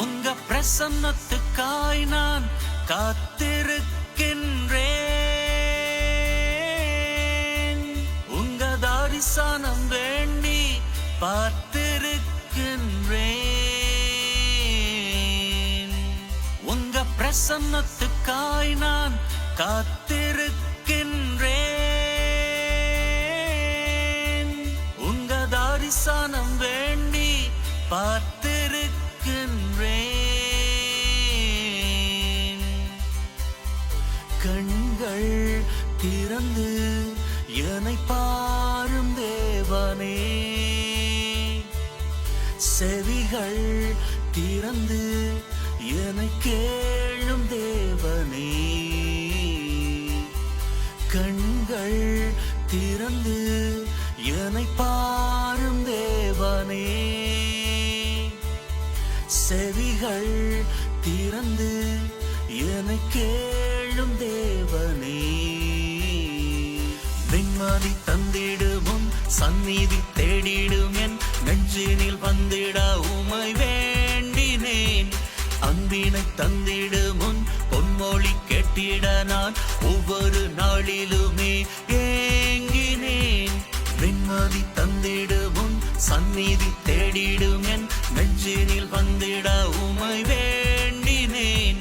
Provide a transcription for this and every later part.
உங்க பிரசன்னத்துக்காய் நான் காத்திருக்கின்றேன். உங்க தரிசனம் வேண்டி பார்த்திருக்கின்றேன். உங்க பிரசன்னத்துக்காய் நான் காத்திருக்கின்றேன். உங்க தரிசனம் வேண்டி பார்த்திருக்கின்றேன். கண்கள் திறந்து என்னை பாரும் தேவனே, செவிகள் திறந்து என்னை கேளும் தேவனே. கண்கள் திறந்து என்னை பாரும் தேவனே, செவிகள் திறந்து என்னை கேளும் தேவனே. நிம்மதி தந்திடுமுன் சந்நிதி தேடிடும் என் நெஞ்சினில் வந்திட உமை வேண்டினேன். அன்பினை தந்திடுமுன் பொன்மொழி கேட்டிட நான் ஒவ்வொரு நாளிலுமே ஏங்கினேன். நிம்மதி தந்திடுமுன் சந்நிதி தேடிடும் என் நெஞ்சினில் வந்திட உமை வேண்டினேன்.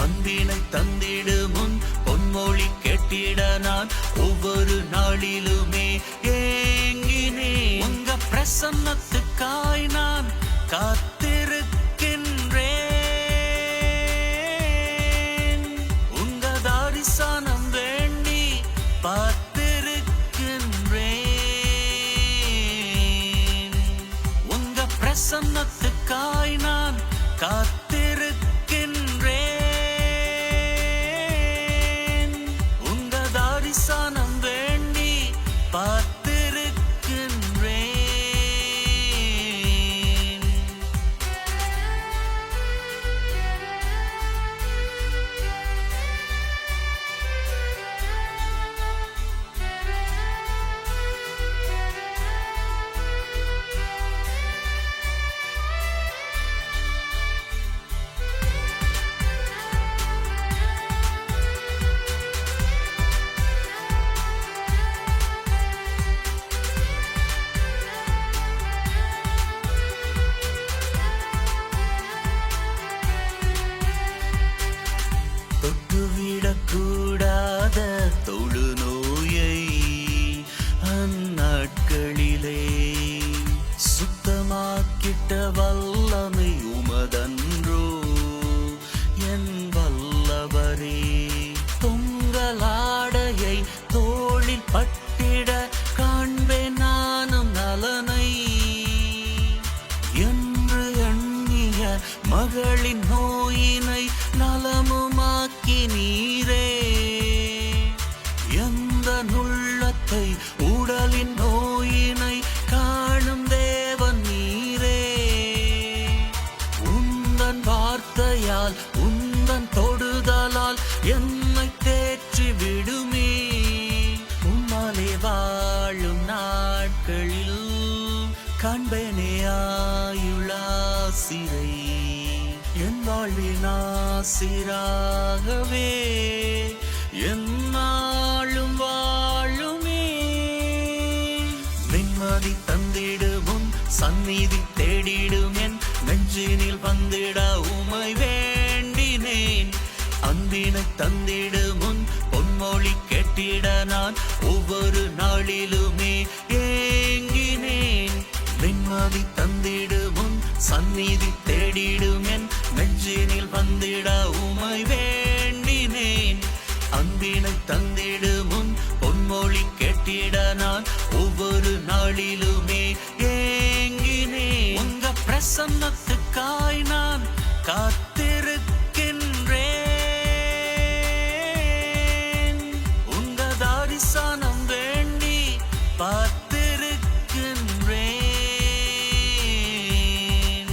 அன்பினை தந்திடுமுன் பொன்மொழி கேட்டிட நான் ஒவ்வொரு நாளிலுமே ஏங்கினேன். உங்க பிரசன்னத்துக்காய் நான் காத்திருக்கின்றேன். உங்க தரிசனம் வேண்டி பார்த்திருக்கின்றேன். உங்க பிரசன்னத்துக்காய் நான் காத்திருக்கின்றேன். உங்க தரிசனம் வேண்டி பார்த்திருக்கின்றேன். தொட்டுவிடக்கூடாத தொழுநோயை அந்நாட்களிலே சுத்தமாக்கிட்ட வல்லமை உமதன்றோ என் வல்லவரே. தொங்கலாடையை தோளில் பட்டிட காண்பேன் நானும் நலனை என்று எண்ணிய மகளின் நோயினை நலமுமாக்கி நீரே. எந்த நுள்ளத்தை உடலின் நோயினை காணும் தேவன் நீரே. உந்தன் வார்த்தையால் உந்தன் தொடுதலால் என்னை தேற்றி விடுமே. உம்மாலே வாழும் நாட்களில் காண்பேனே ஆயுளாசிரை. என் வாழ்வின் ஆசிராகவே என்னாலும் வாழுமே. நிம்மதி தந்திடுமுன் சந்நிதி தேடிடும் என் நெஞ்சினில் வந்திட உமை வேண்டினேன். அன்பினை தந்திடுமுன் பொன்மொழி கேட்டிட நான் ஒவ்வொரு நாளிலுமே ஏங்கினேன். நிம்மதி தந்திடுமுன் சந்நிதி தேடிடும் என் நெஞ்சினில் வந்திட உமை வேண்டினேன். அன்பினை தந்திடுமுன் பொன்மொழி கேட்டிட நான் ஒவ்வொரு நாளிலுமே ஏங்கினேன். உங்க பிரசன்னத்துக்காய் நான் காத்திருக்கின்றேன். உங்க தரிசனம் வேண்டி பார்த்திருக்கின்றேன்.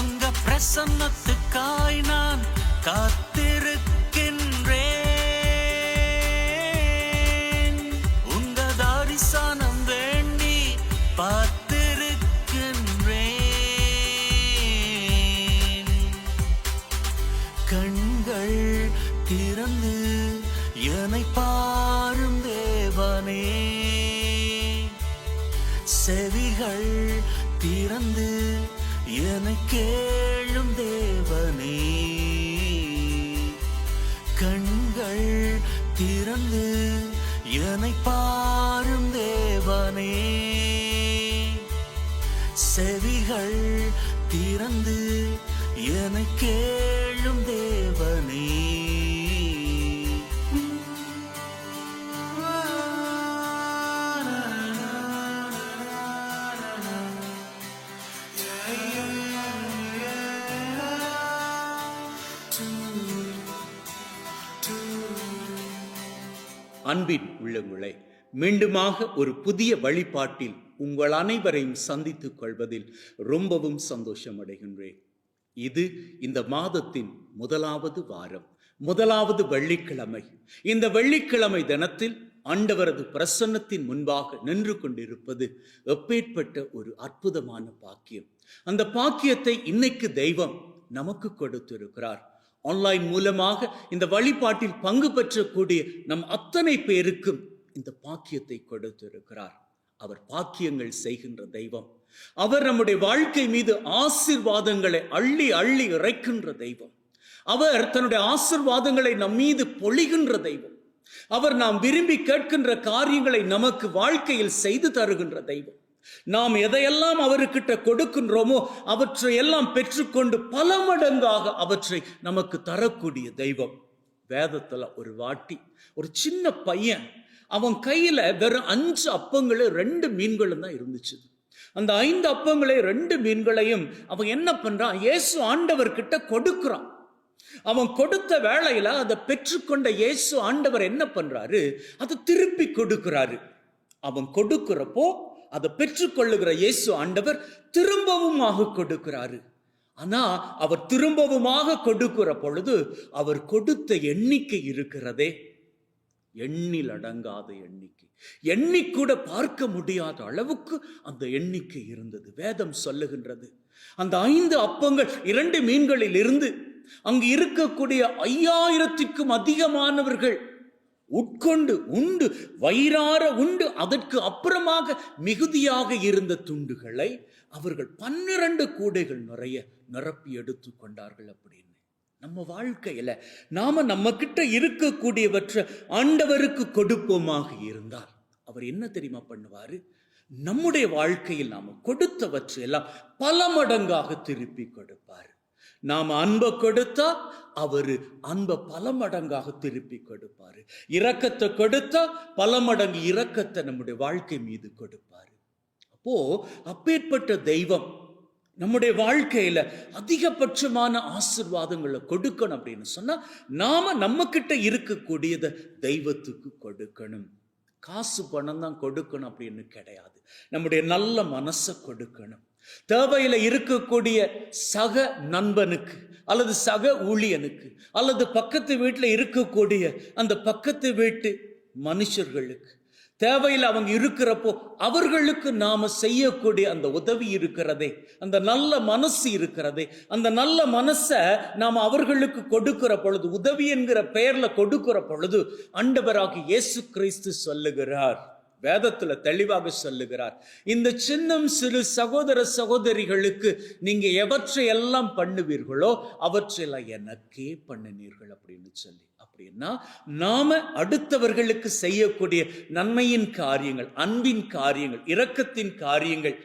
உங்க பிரசன்னத்துக்காய் நான் காத்திருக்கின்றேன். கண்கள் திறந்து என்னை கேளும் தேவனே, கண்கள் திறந்து என்னை பாரும் தேவனே, செவிகள் திறந்து என்னை கேளும் தேவனே. அன்பின் உள்ளங்களே, மீண்டுமாக ஒரு புதிய வழிபாட்டில் உங்கள் அனைவரையும் சந்தித்துக் கொள்வதில் ரொம்பவும் சந்தோஷம் அடைகின்றேன். இது இந்த மாதத்தின் முதலாவது வாரம், முதலாவது வெள்ளிக்கிழமை. இந்த வெள்ளிக்கிழமை தினத்தில் ஆண்டவரது பிரசன்னத்தின் முன்பாக நின்று கொண்டிருப்பது எப்பேற்பட்ட ஒரு அற்புதமான பாக்கியம். அந்த பாக்கியத்தை இன்னைக்கு தெய்வம் நமக்கு கொடுத்திருக்கிறார். ஆன்லைன் மூலமாக இந்த வழிபாட்டில் பங்கு பெற்றக்கூடிய நம் அத்தனை பேருக்கும் இந்த பாக்கியத்தை கொடுத்திருக்கிறார். அவர் பாக்கியங்கள் செய்கின்ற தெய்வம். அவர் நம்முடைய வாழ்க்கை மீது ஆசீர்வாதங்களை அள்ளி அள்ளி இறைக்கின்ற தெய்வம். அவர் தன்னுடைய ஆசீர்வாதங்களை நம் மீது பொழிகின்ற தெய்வம். அவர் நாம் விரும்பி கேட்கின்ற காரியங்களை நமக்கு வாழ்க்கையில் செய்து தருகின்ற தெய்வம். நாம் எதையெல்லாம் அவர்கிட்ட கொடுக்கின்றோமோ அவற்றை எல்லாம் பெற்றுக்கொண்டு பல மடங்காக அவற்றை நமக்கு தரக்கூடிய தெய்வம். வேதத்துல ஒரு வாட்டி ஒரு சின்ன பையன், அவன் கையில வெறும் 5 அப்பங்களும் 2 மீன்களும் தான் இருந்துச்சு. அந்த 5 அப்பங்களை 2 மீன்களையும் அவன் என்ன பண்றான், இயேசு ஆண்டவர்கிட்ட கொடுக்கிறான். அவன் கொடுத்த வேளையில அதை பெற்றுக்கொண்ட இயேசு ஆண்டவர் என்ன பண்றாரு, அதை திருப்பி கொடுக்கிறாரு. அவன் கொடுக்கிறப்போ அதை பெற்றுக்கொள்ளுகிற இயேசு ஆண்டவர் திரும்பவுமாக கொடுக்கிறாரு. ஆனா அவர் திரும்பவுமாக கொடுக்கிற பொழுது அவர் கொடுத்த எண்ணிக்கை இருக்கிறதே, எண்ணில் அடங்காத எண்ணிக்கை, எண்ணிக்கூட பார்க்க முடியாத அளவுக்கு அந்த எண்ணிக்கை இருந்தது. வேதம் சொல்லுகின்றது, அந்த 5 அப்பங்கள் 2 மீன்களில் இருந்து அங்கு இருக்கக்கூடிய 5000க்கும் அதிகமானவர்கள் உட்கொண்டு உண்டு வயிறார உண்டு. அதற்கு அப்புறமாக மிகுதியாக இருந்த துண்டுகளை அவர்கள் 12 கூடைகள் நிறைய நிரப்பி எடுத்து கொண்டார்கள். அப்படின்னு நம்ம வாழ்க்கையில நாம நம்ம கிட்ட இருக்கக்கூடியவற்றை ஆண்டவருக்கு கொடுப்போமாக இருந்தால் அவர் என்ன தெரியுமா பண்ணுவாரு, நம்முடைய வாழ்க்கையில் நாம கொடுத்தவற்றை எல்லாம் பல மடங்காக திருப்பி கொடுப்பாரு. நாம அன்பை கொடுத்தா அவரு அன்பை பல மடங்காக திருப்பி கொடுப்பாரு. இரக்கத்தை கொடுத்தா பல மடங்கு இரக்கத்தை நம்முடைய வாழ்க்கை மீது கொடுப்பாரு. அப்போ அப்பேற்பட்ட தெய்வம் நம்முடைய வாழ்க்கையில அதிகபட்சமான ஆசீர்வாதங்களை கொடுக்கணும் அப்படின்னு சொன்னா நாம நம்ம கிட்ட இருக்கக்கூடியதை தெய்வத்துக்கு கொடுக்கணும். காசு பணம் தான் கொடுக்கணும் அப்படின்னு கிடையாது. நம்முடைய நல்ல மனசை கொடுக்கணும். தேவையில இருக்கக்கூடிய சக நண்பனுக்கு அல்லது சக ஊழியனுக்கு அல்லது பக்கத்து வீட்டில் இருக்கக்கூடிய அந்த பக்கத்து வீட்டு மனுஷர்களுக்கு தேவையில் அவங்க இருக்கிறப்போ அவர்களுக்கு நாம செய்யக்கூடிய அந்த உதவி இருக்கிறதே, அந்த நல்ல மனசு இருக்கிறதே, அந்த நல்ல மனசை நாம அவர்களுக்கு கொடுக்கிற பொழுது, உதவி என்கிற பெயர்ல கொடுக்கிற பொழுது ஆண்டவராகிய இயேசு கிறிஸ்து சொல்லுகிறார், வேதத்துல தெளிவாக சொல்லுகிறார், இந்த சின்னம் சிறு சகோதர சகோதரிகளுக்கு நீங்க எவற்றையெல்லாம் பண்ணுவீர்களோ அவற்றையெல்லாம் எனக்கே பண்ணினீர்கள் அப்படின்னு சொல்லி. அப்படின்னா நாம அடுத்தவர்களுக்கு செய்யக்கூடிய நன்மையின் காரியங்கள், அன்பின் காரியங்கள், இரக்கத்தின் காரியங்கள்,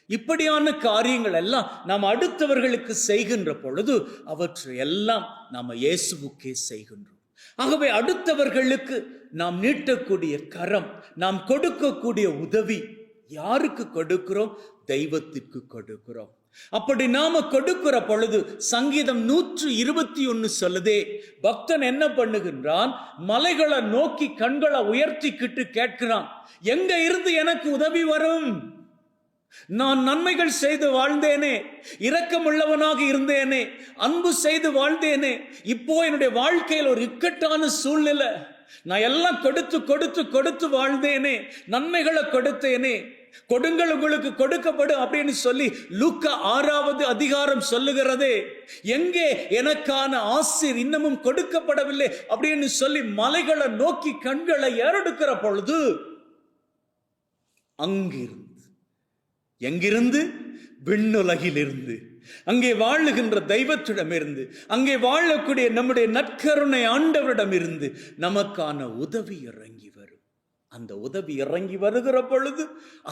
இப்படியான காரியங்கள் எல்லாம் நாம் அடுத்தவர்களுக்கு செய்கின்ற பொழுது அவற்றை எல்லாம் நாம இயேசுவுக்கே செய்கின்றோம். ஆகவே அடுத்தவர்களுக்கு நாம் நீட்டக்கூடிய கரம், நாம் கொடுக்கக்கூடிய உதவி யாருக்கு கொடுக்கிறோம்? தெய்வத்திற்கு கொடுக்கிறோம். அப்படி நாம கொடுக்கிற பொழுது சங்கீதம் 121 சொல்லுதே, பக்தன் என்ன பண்ணுகின்றான், மலைகளை நோக்கி கண்களை உயர்த்திக்கிட்டு கேட்கிறான், எங்க இருந்து எனக்கு உதவி வரும்? நான் நன்மைகள் செய்து வாழ்ந்தேனே, இரக்கமுள்ளவனாக இருந்தேனே, அன்பு செய்து வாழ்ந்தேனே, இப்போ என்னுடைய வாழ்க்கையில் ஒரு இக்கட்டான சூழ்நிலை, நான் எல்லாம் கொடுத்து கொடுத்து கொடுத்து வாழ்ந்தேனே, நன்மைகளை கொடுத்தேனே, கொடுங்கள் உங்களுக்கு கொடுக்கப்படும் அப்படின்னு சொல்லி லூக்கா 6வது அதிகாரம் சொல்லுகிறதே, எங்கே எனக்கான ஆசீர் இன்னமும் கொடுக்கப்படவில்லை அப்படின்னு சொல்லி மலைகளை நோக்கி கண்களை ஏறெடுக்கிற பொழுது அங்கிருந்து எங்கிருந்து? விண்ணுலகிலிருந்து, அங்கே வாழுகின்ற தெய்வத்திடமிருந்து, அங்கே வாழக்கூடிய நம்முடைய நற்கருணை ஆண்டவரிடமிருந்து நமக்கான உதவி இறங்கி வரும். அந்த உதவி இறங்கி வருகிற பொழுது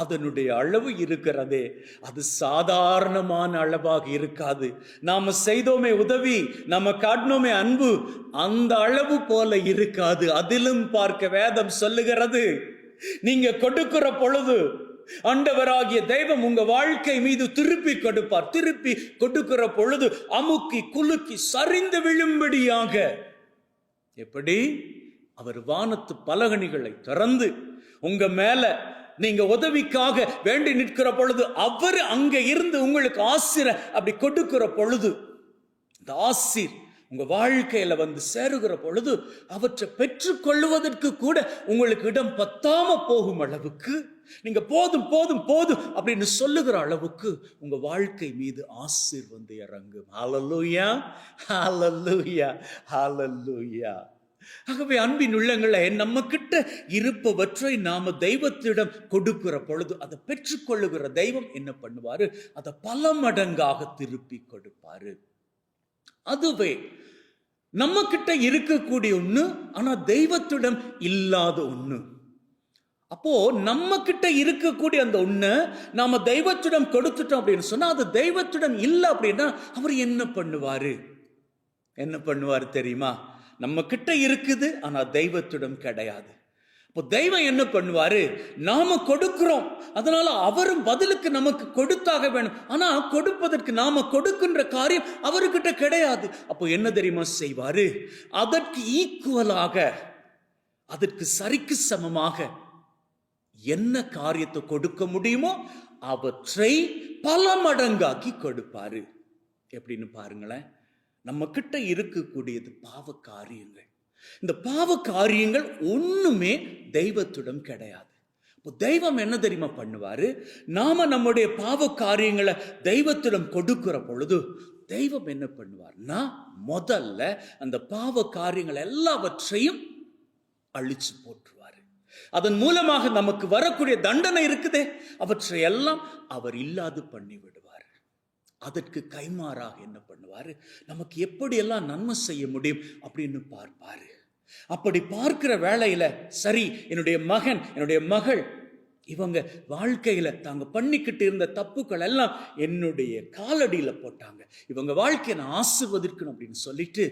அதனுடைய அளவு இருக்கிறதே, அது சாதாரணமான அளவாக இருக்காது. நாம செய்தோமே உதவி, நாம காட்டினோமே அன்பு, அந்த அளவு போல இருக்காது. அதிலும் பார்க்க வேதம் சொல்லுகிறது, நீங்க கொடுக்கிற பொழுது ஆண்டவராகிய தெய்வம் உங்க வாழ்க்கை மீது திருப்பி கொடுப்பார். திருப்பி கொடுக்கிற பொழுது அமுக்கி குலுக்கி சரிந்து விழும்படியாக. எப்படி? அவர் வானத்து பலகணிகளை திறந்து உங்க மேல நீங்க உதவிக்காக வேண்டி நிற்கிற பொழுது அவர் அங்க இருந்து உங்களுக்கு ஆசிர அப்படி கொடுக்கிற பொழுது, இந்த ஆசீர் உங்க வாழ்க்கையில வந்து சேருகிற பொழுது அவற்றை பெற்றுக் கொள்வதற்கு கூட உங்களுக்கு இடம் பத்தாம போகும் அளவுக்கு, நீங்க போதும் போதும் போதும் அப்படின்னு சொல்லுகிற அளவுக்கு உங்க வாழ்க்கை மீது ஆசீர் வந்து இறங்கும். ஹல்லேலூயா, ஹல்லேலூயா, ஹல்லேலூயா. ஆகவே அன்பின் உள்ளங்களே, நம்ம கிட்ட இருப்பவற்றை நாம தெய்வத்திடம் கொடுக்கிற பொழுது அதை பெற்றுக்கொள்ளுகிற தெய்வம் என்ன பண்ணுவாரு? அதை பல மடங்காக திருப்பி கொடுப்பாரு. அதுவே நம்ம கிட்ட இருக்கக்கூடிய ஒண்ணு, ஆனா தெய்வத்திடம் இல்லாத ஒண்ணு. அப்போ நம்ம கிட்ட இருக்கக்கூடிய அந்த ஒண்ணு நாம தெய்வத்திடம் கொடுத்துட்டோம் அப்படின்னு சொன்னா, அது தெய்வத்திடம் இல்லை அப்படின்னா அவர் என்ன பண்ணுவாரு? என்ன பண்ணுவாரு தெரியுமா? நம்ம கிட்ட இருக்குது, ஆனா தெய்வத்திடம் கிடையாது. இப்போ தெய்வம் என்ன பண்ணுவாரு? நாம கொடுக்கிறோம், அதனால அவரும் பதிலுக்கு நமக்கு கொடுத்தாக வேணும். ஆனா கொடுப்பதற்கு நாம கொடுக்கின்ற காரியம் அவர்கிட்ட கிடையாது. அப்போ என்ன தெரியுமா செய்வாரு? அதற்கு ஈக்குவலாக, அதற்கு சரிக்கு சமமாக என்ன காரியத்தை கொடுக்க முடியுமோ அவற்றை பல மடங்காக்கி கொடுப்பாரு. எப்படின்னு பாருங்களேன். நம்ம கிட்ட இருக்கக்கூடியது பாவ காரியங்கள். இந்த பாவ காரியங்கள் ஒண்ணுமே தெய்வத்திடம் கிடையாது. இப்போ தெய்வம் என்ன தெரியுமா பண்ணுவாரு? நாம நம்முடைய பாவ காரியங்களை தெய்வத்திடம் கொடுக்கிற பொழுது தெய்வம் என்ன பண்ணுவார்னா, முதல்ல அந்த பாவ காரியங்கள் எல்லாவற்றையும் அழிச்சு போட்டுருவாரு. அதன் மூலமாக நமக்கு வரக்கூடிய தண்டனை இருக்குதே, அவற்றை எல்லாம் அவர் இல்லாது பண்ணி விடுவார். அதற்கு கைமாறாக என்ன பண்ணுவாரு? நமக்கு எப்படியெல்லாம் நன்மை செய்ய முடியும் அப்படின்னு பார்ப்பாரு. அப்படி பார்க்கிற வேளையில, சரி, என்னுடைய மகன், என்னுடைய மகள், இவங்க வாழ்க்கையில தாங்க பண்ணிக்கிட்டு இருந்த தப்புக்கள் எல்லாம் என்னுடைய காலடியில போட்டாங்க, இவங்க வாழ்க்கையை நான் ஆசீர்வதிக்கணும் அப்படின்னு சொல்லிட்டு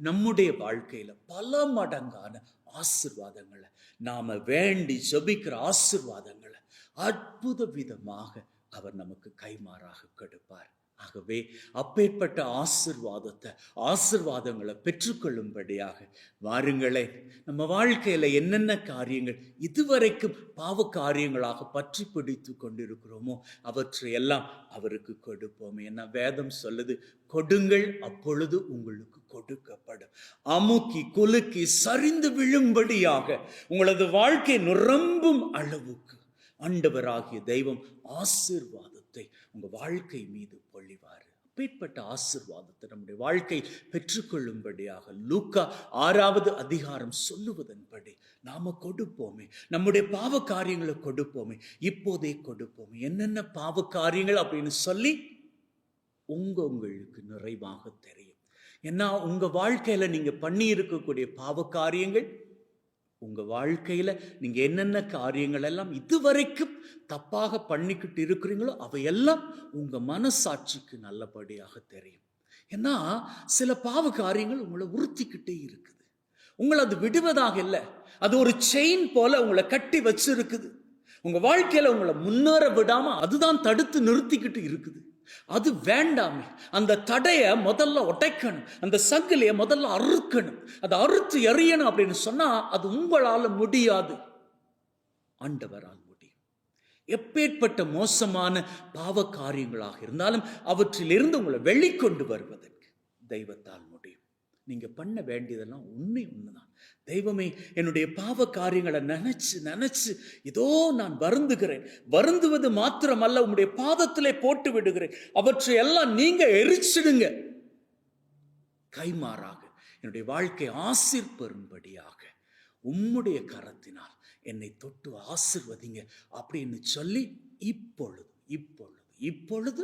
நம்முடைய வாழ்க்கையில பல மடங்கான ஆசீர்வாதங்களை, நாம வேண்டி ஜெபிக்கிற ஆசீர்வாதங்களை அற்புத விதமாக அவர் நமக்கு கைமாறாக கொடுப்பார். ஆகவே அப்பேற்பட்ட ஆசீர்வாதங்களை பெற்றுக்கொள்ளும்படியாக வாருங்களே. நம்ம வாழ்க்கையில என்னென்ன காரியங்கள் இதுவரைக்கும் பாவ காரியங்களாக பற்றி பிடித்து கொண்டிருக்கிறோமோ அவற்றை எல்லாம் அவருக்கு கொடுப்போம். ஏன்னா வேதம் சொல்லுது, கொடுங்கள் அப்பொழுது உங்களுக்கு கொடுக்கப்படும். அமுக்கி குலுக்கி சரிந்து விழும்படியாக உங்களது வாழ்க்கை நிரம்பும் அளவுக்கு ஆண்டவராகிய தெய்வம் ஆசீர்வாதத்தை உங்க வாழ்க்கை மீது பொழிவார். அப்பேற்பட்ட ஆசீர்வாதத்தை நம்முடைய வாழ்க்கை பெற்றுக்கொள்ளும்படியாக லூக்கா 6வது அதிகாரம் சொல்லுவதன்படி நாம கொடுப்போமே. நம்முடைய பாவ காரியங்களை கொடுப்போமே, இப்போதே கொடுப்போமே. என்னென்ன பாவ காரியங்கள் அப்படின்னு சொல்லி உங்களுக்கு நிறைவாக தெரியும். ஏன்னா உங்க வாழ்க்கையில நீங்க பண்ணி இருக்கக்கூடிய பாவ காரியங்கள், உங்க வாழ்க்கையில நீங்க என்னென்ன காரியங்கள் எல்லாம் இதுவரைக்கும் தப்பாக பண்ணிக்கிட்டு இருக்கிறீங்களோ அவையெல்லாம் உங்க மனசாட்சிக்கு நல்லபடியாக தெரியும். ஏன்னா சில பாவ காரியங்கள் உங்களை உறுத்திக்கிட்டே இருக்குது. உங்களை அது விடுவதாக இல்லை, அது ஒரு செயின் போல உங்களை கட்டி வச்சிருக்குது. உங்க வாழ்க்கையில உங்களை முன்னேற விடாம அதுதான் தடுத்து நிறுத்திக்கிட்டு இருக்குது. அது வேண்டாமே. அந்த தடைய முதல்ல உடைக்கணும், அந்த சங்கிலிய முதல்ல அறுக்கணும். அதை அறுத்து எறியணும் அப்படின்னு சொன்னா அது உங்களால முடியாது, ஆண்டவரால் முடியும். எப்பேற்பட்ட மோசமான பாவ காரியங்களாக இருந்தாலும் அவற்றிலிருந்து உங்களை வெளிக்கொண்டு வருவதற்கு தெய்வத்தால் முடியும். நீங்க பண்ண வேண்டியதெல்லாம் ஒண்ணுதான். தெய்வமே, என்னுடைய பாவ காரியங்களை நினைச்சு இதோ நான் வருந்துகிறேன். வருந்துவது மாத்திரமல்ல, உம்முடைய பாதத்திலே போட்டு விடுகிறேன். அவற்றை எல்லாம் நீங்க எரிச்சிடுங்க. கைமாறாக என்னுடைய வாழ்க்கை ஆசீர் பெறும்படியாக உம்முடைய கரத்தினால் என்னை தொட்டு ஆசீர்வதிங்க அப்படின்னு சொல்லி இப்பொழுது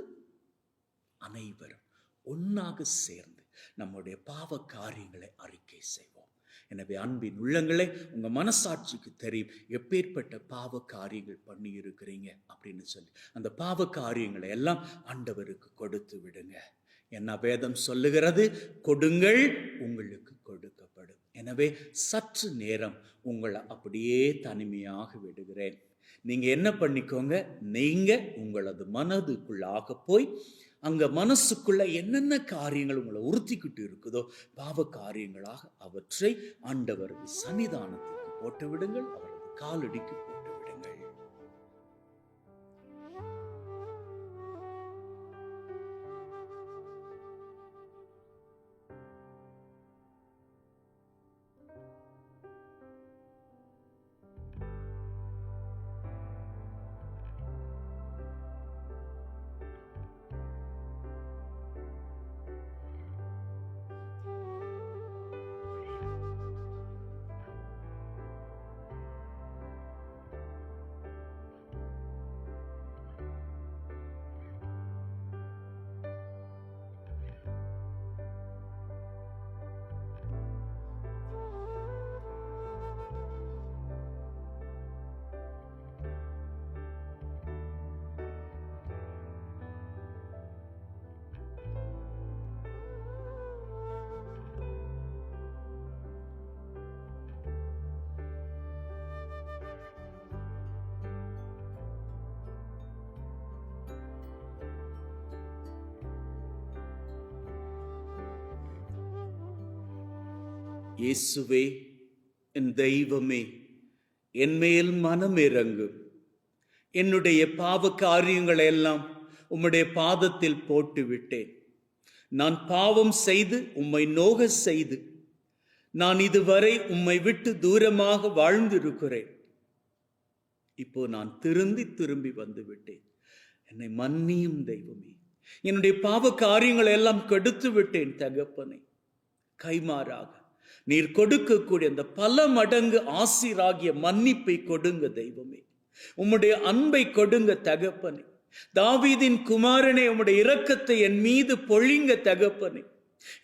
அனைவரும் ஒன்றாக சேர்ந்து நம்முடைய பாவ காரியங்களை அறிக்கை செய்வோம். எனவே அன்பின் உள்ளங்களே, உங்க மனசாட்சிக்கு தெரியும் எப்பேற்பட்ட பாவ காரியங்கள் பண்ணி இருக்கிறீங்க அப்படின்னு சொல்லி. அந்த பாவ காரியங்களை எல்லாம் ஆண்டவருக்கு கொடுத்து விடுங்க. என்ன வேதம் சொல்லுகிறது? கொடுங்கள், உங்களுக்கு கொடுக்கப்படும். எனவே சற்று நேரம் உங்களை அப்படியே தனிமையாக விடுகிறேன். நீங்க என்ன பண்ணிக்கோங்க, நீங்க உங்களது மனதுக்குள்ளாக போய் அங்க மனசுக்குள்ள என்னென்ன காரியங்கள் உங்களை உறுத்திக்கிட்டு இருக்குதோ பாவ காரியங்களாக அவற்றை ஆண்டவரது சன்னிதானத்துக்கு போட்டு விடுங்கள், அவரது காலடிக்கு போட்டு விடுங்கள். இயேசுவே, என் தெய்வமே, என்மேல் மனம் இறங்கும். என்னுடைய பாவ காரியங்களை எல்லாம் உம்முடைய பாதத்தில் போட்டு விட்டேன். நான் பாவம் செய்து உம்மை நோக செய்து நான் இதுவரை உம்மை விட்டு தூரமாக வாழ்ந்திருக்கிறேன். இப்போ நான் திரும்பி வந்து விட்டேன். என்னை மன்னியும் தெய்வமே. என்னுடைய பாவ காரியங்களை எல்லாம் கெடுத்து விட்டேன் தகப்பனே. கைமாறாக நீர் கொடுக்கக்கூடிய அந்த பல மடங்கு ஆசீராகிய மன்னிப்பை கொடுங்க தெய்வமே. உம்முடைய அன்பை கொடுங்க தகப்பனே. தாவீதின் குமாரனே, உம்முடைய இரக்கத்தை என் மீது பொழிங்க தகப்பனே.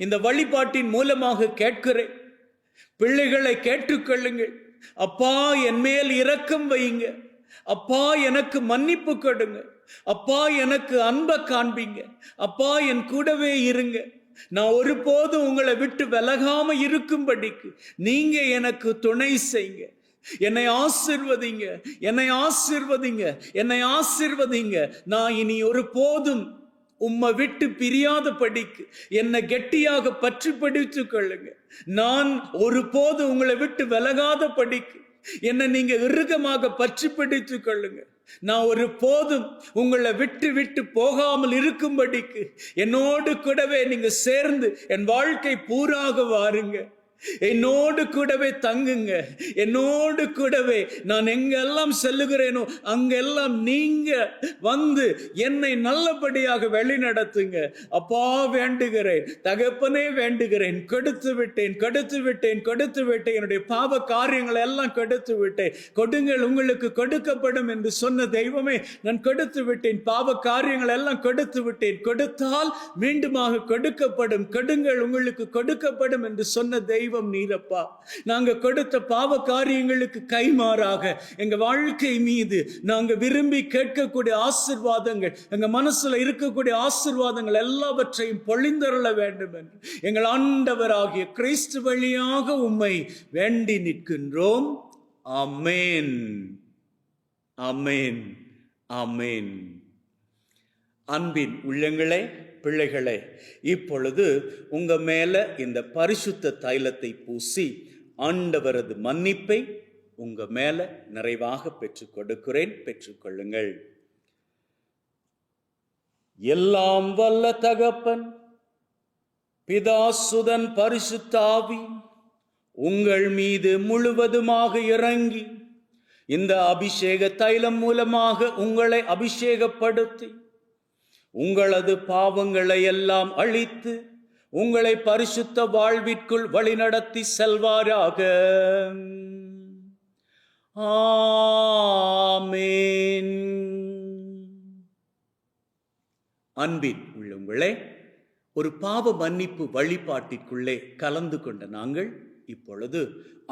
இந்த வழிபாட்டின் மூலமாக கேட்கிறேன், பிள்ளைகளை கேட்டுக்கொள்ளுங்கள். அப்பா, என் மேல் இரக்கம் வையுங்க. அப்பா, எனக்கு மன்னிப்பு கொடுங்க. அப்பா, எனக்கு அன்பை காண்பீங்க. அப்பா, என் கூடவே இருங்க. நான் ஒருபோதும் உங்களை விட்டு விலகாம இருக்கும்படிக்கு நீங்க எனக்கு துணை செய்யுங்க. என்னை ஆசீர்வதிங்க, என்னை ஆசீர்வதிங்க, என்னை ஆசீர்வதிங்க. நான் இனி ஒருபோதும் உம்மை விட்டு பிரியாத படிக்கு என்னை கெட்டியாக பற்றி பிடித்துக் கொள்ளுங்க. நான் ஒருபோதும் உங்களை விட்டு விலகாத படிக்கு என்னை நீங்க இறுக்கமாக பற்றி பிடித்துக் கொள்ளுங்க. நான் ஒரு போதும் உங்களை விட்டு போகாமல் இருக்கும்படிக்கு என்னோடு கூடவே நீங்க சேர்ந்து என் வாழ்க்கை பூராக வாருங்க. என்னோடு கூடவே தங்குங்க. என்னோடு கூடவே நான் எங்கெல்லாம் செல்லுகிறேனோ அங்கெல்லாம் நீங்க வந்து என்னை நல்லபடியாக வழி நடத்துங்க. அப்பா, வேண்டுகிறேன் தகப்பனே, வேண்டுகிறேன். கொடுத்து விட்டேன். என்னுடைய பாவ காரியங்களை எல்லாம் கொடுத்து விட்டேன். கொடுங்கள், உங்களுக்கு கொடுக்கப்படும் என்று சொன்ன தெய்வமே, நான் கொடுத்து விட்டேன். பாவ காரியங்களை எல்லாம் கொடுத்து விட்டேன். கொடுத்தால் மீண்டுமாக கொடுக்கப்படும். கொடுங்கள், உங்களுக்கு கொடுக்கப்படும் என்று சொன்ன தெய்வம் நீரப்பா. நாங்க கொடுத்த பாவ காரியங்களுக்கு கைமாறாக எங்க வாழ்க்கை மீது நாங்க விரும்பி கேட்கக்கூடிய ஆசீர்வாதங்கள், எங்க மனசுல இருக்கக்கூடிய ஆசீர்வாதங்கள் எல்லாவற்றையும் பொழிந்தருள வேண்டும் என்று எங்கள் ஆண்டவராகிய கிறிஸ்து வழியாக உம்மை வேண்டி நிற்கின்றோம். ஆமென், ஆமென், ஆமென். அன்பின் உள்ளங்களே, பிள்ளைகளே, இப்பொழுது உங்க மேல இந்த பரிசுத்த தைலத்தை பூசி ஆண்டவரது மன்னிப்பை உங்க மேல நிறைவாக பெற்றுக் கொடுக்கிறேன். பெற்றுக்கொள்ளுங்கள். எல்லாம் வல்ல தகப்பன், பிதா, சுதன், பரிசுத்த ஆவி உங்கள் மீது முழுவதுமாக இறங்கி இந்த அபிஷேக தைலம் மூலமாக உங்களை அபிஷேகப்படுத்தி உங்களது பாவங்களை எல்லாம் அழித்து உங்களை பரிசுத்த வாழ்விற்குள் வழிநடத்தி செல்வாராக. ஆமென். அன்பின் உள்ளங்களே, ஒரு பாவ மன்னிப்பு வழிபாட்டிற்குள்ளே கலந்து கொண்ட நாங்கள் இப்பொழுது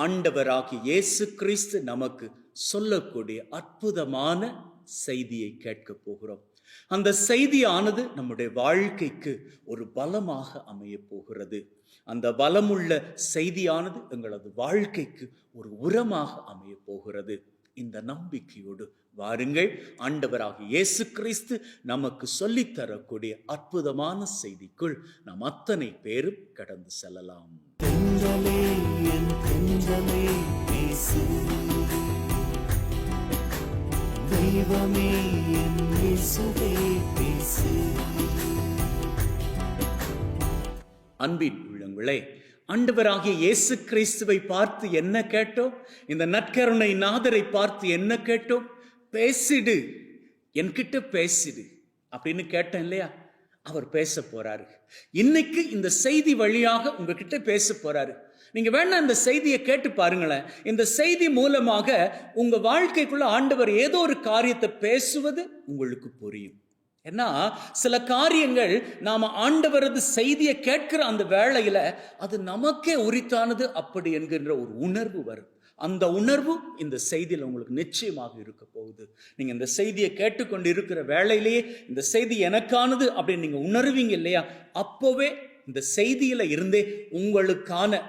ஆண்டவராகிய இயேசு கிறிஸ்து நமக்கு சொல்லக்கூடிய அற்புதமான செய்தியை கேட்க போகிறோம். அந்த செய்தியானது நம்முடைய வாழ்க்கைக்கு ஒரு பலமாக அமைய போகிறது. அந்த பலமுள்ள செய்தியானது எங்களது வாழ்க்கைக்கு ஒரு உரமாக அமைய போகிறது. இந்த நம்பிக்கையோடு வாருங்கள், ஆண்டவராகிய இயேசு கிறிஸ்து நமக்கு சொல்லித்தரக்கூடிய அற்புதமான செய்திக்குள் நாம் அத்தனை பேரும் கடந்து செல்லலாம். தென்றலே என் தென்றலே பேசு, தெய்வமே என் இயேசுவே பேசு. அன்பின் உள்ளங்களே, ஆண்டவராகிய இயேசு கிறிஸ்துவை பார்த்து என்ன கேட்டோம்? இந்த நற்கருணை நாதரை பார்த்து என்ன கேட்டோம்? பேசிடு, என்கிட்ட பேசிடு அப்படின்னு கேட்டேன் இல்லையா? அவர் பேச போறாரு. இன்னைக்கு இந்த செய்தி வழியாக உங்ககிட்ட பேச போறாரு. நீங்க வேணா இந்த செய்தியை கேட்டு பாருங்களேன். இந்த செய்தி மூலமாக உங்க வாழ்க்கைக்குள்ள ஆண்டவர் ஏதோ ஒரு காரியத்தை பேசுவது உங்களுக்கு புரியும். ஏன்னா சில காரியங்கள் நாம ஆண்டவரது செய்தியை கேட்கிற அந்த வேளையில அது நமக்கே உரித்தானது அப்படி என்கின்ற ஒரு உணர்வு வரும். அந்த உணர்வு இந்த செய்தியில் உங்களுக்கு நிச்சயமாக இருக்க போகுது. நீங்க இந்த செய்தியை கேட்டுக்கொண்டு இருக்கிற வேளையிலேயே இந்த செய்தி எனக்கானது அப்படின்னு நீங்க உணர்வீங்க இல்லையா? அப்போவே இந்த செய்தியில இருந்தே உங்களுக்கான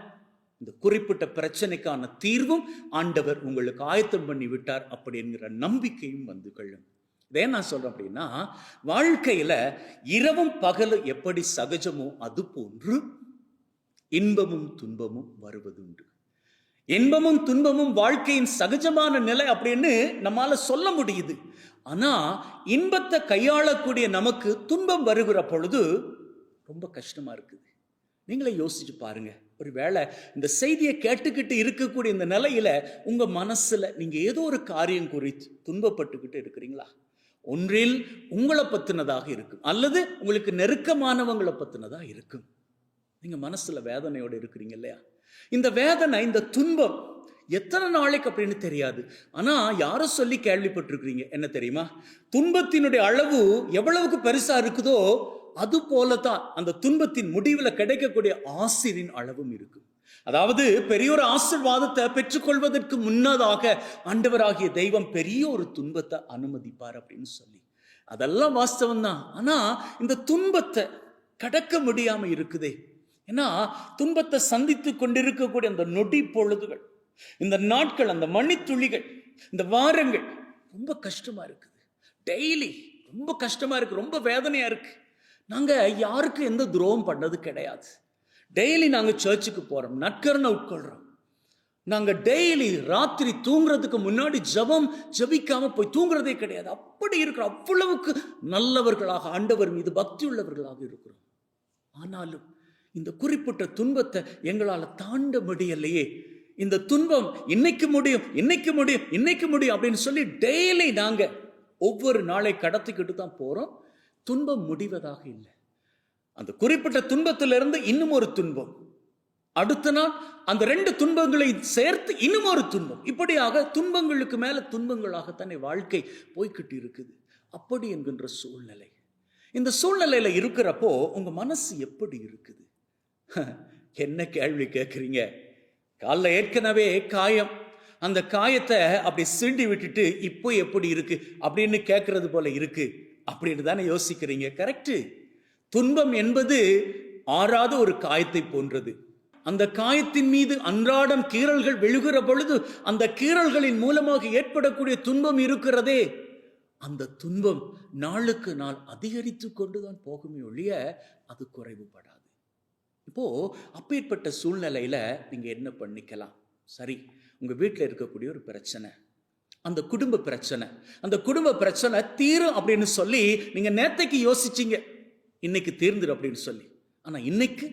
இந்த குறிப்பிட்ட பிரச்சனைக்கான தீர்வும் ஆண்டவர் உங்களுக்கு ஆயத்தம் பண்ணி விட்டார் அப்படி என்கிற நம்பிக்கையும் வந்து கொள்ளும். இதே நான் சொல்றேன் அப்படின்னா, வாழ்க்கையில இரவும் பகலும் எப்படி சகஜமோ அது போன்று இன்பமும் துன்பமும் வருவதுண்டு. இன்பமும் துன்பமும் வாழ்க்கையின் சகஜமான நிலை அப்படின்னு நம்மால சொல்ல முடியுது. ஆனா இன்பத்தை கையாளக்கூடிய நமக்கு துன்பம் வருகிற பொழுது ரொம்ப கஷ்டமா இருக்குது. நீங்களே யோசிச்சு பாருங்க. ஒரு வேளை இந்த செய்தியை கேட்டுக்கிட்டு இருக்கக்கூடிய இந்த நிலையில உங்க மனசுல நீங்க ஏதோ ஒரு காரியம் குறித்து துன்பப்பட்டுக்கிட்டு இருக்கிறீங்களா? ஒன்றில் உங்களை பத்தினதாக இருக்கும், அல்லது உங்களுக்கு நெருக்கமானவங்களை பத்தினதா இருக்கும். நீங்க மனசுல வேதனையோடு இருக்கிறீங்க இல்லையா? இந்த வேதனை, இந்த துன்பம் எத்தனை நாளைக்கு அப்படின்னு தெரியாது. ஆனா யாரோ சொல்லி கேள்விப்பட்டிருக்கிறீங்க, என்ன தெரியுமா? துன்பத்தினுடைய அளவு எவ்வளவுக்கு பெருசா இருக்குதோ அது போலதான் அந்த துன்பத்தின் முடிவில் கிடைக்கக்கூடிய ஆசிரின் அளவும் இருக்கும். அதாவது பெரிய ஒரு ஆசீர்வாதத்தை பெற்றுக்கொள்வதற்கு முன்னதாக ஆண்டவராகிய தெய்வம் பெரிய ஒரு துன்பத்தை அனுமதிப்பார் அப்படின்னு சொல்லி, அதெல்லாம் வாஸ்தவம் தான். ஆனா இந்த துன்பத்தை கடக்க முடியாம இருக்குதே. ஏன்னா துன்பத்தை சந்தித்து கொண்டிருக்கக்கூடிய அந்த நொடி பொழுதுகள், இந்த நாட்கள், அந்த மணித்துளிகள், இந்த வாரங்கள் ரொம்ப கஷ்டமா இருக்குது. டெய்லி ரொம்ப கஷ்டமா இருக்கு, ரொம்ப வேதனையா இருக்கு. நாங்க யாருக்கு எந்த துரோகம் பண்ணது கிடையாது. டெய்லி நாங்க சர்ச்சுக்கு போறோம், நற்கருணை உட்கொள்றோம். நாங்க டெய்லி ராத்திரி தூங்குறதுக்கு முன்னாடி ஜபிக்காம போய் தூங்குறதே கிடையாது. அப்படி இருக்கிற அவ்வளவுக்கு நல்லவர்களாக, ஆண்டவர் மீது பக்தி உள்ளவர்களாக இருக்கிறோம். ஆனாலும் இந்த குறிப்பிட்ட துன்பத்தை எங்களால தாண்ட முடியலையே. இந்த துன்பம் இன்னைக்கு முடியும், இன்னைக்கு முடியும், இன்னைக்கு முடியும் அப்படின்னு சொல்லி டெய்லி நாங்க ஒவ்வொரு நாளை கடத்திக்கிட்டு தான் போறோம். துன்பம் முடிவதாக இல்லை. அந்த குறிப்பிட்ட துன்பத்திலிருந்து இன்னும் ஒரு துன்பம், அடுத்த நாள் அந்த ரெண்டு துன்பங்களை சேர்த்து இன்னும் ஒரு துன்பம், இப்படியாக துன்பங்களுக்கு மேல துன்பங்களாகத்தானே வாழ்க்கை போய்கிட்டு இருக்குது. அப்படி என்கின்ற சூழ்நிலை, இந்த சூழ்நிலையில இருக்கிறப்போ உங்க மனசு எப்படி இருக்குது? என்ன கேள்வி கேட்குறீங்க? காலில் ஏற்கனவே காயம், அந்த காயத்தை அப்படி சீண்டி விட்டுட்டு இப்போ எப்படி இருக்கு அப்படின்னு கேட்கறது போல இருக்கு அப்படின்னு தானே யோசிக்கிறீங்க. கரெக்டு. துன்பம் என்பது ஆறாத ஒரு காயத்தை போன்றது. அந்த காயத்தின் மீது அன்றாடம் கீறல்கள் விழுகிற பொழுது அந்த கீறல்களின் மூலமாக ஏற்படக்கூடிய துன்பம் இருக்கிறதே, அந்த துன்பம் நாளுக்கு நாள் அதிகரித்து கொண்டுதான் போகுமே ஒழிய அது குறைவுபடாது. இப்போ அப்பேற்பட்ட சூழ்நிலையில நீங்க என்ன பண்ணிக்கலாம்? சரி, உங்க வீட்டில் இருக்கக்கூடிய ஒரு பிரச்சனை, அந்த குடும்ப பிரச்சனை, அந்த குடும்ப பிரச்சனை தீரும் அப்படின்னு சொல்லி நீங்க நேத்தைக்கு யோசிச்சீங்க, இன்னைக்கு தீர்ந்துடும் அப்படின்னு சொல்லி. ஆனா இன்னைக்கு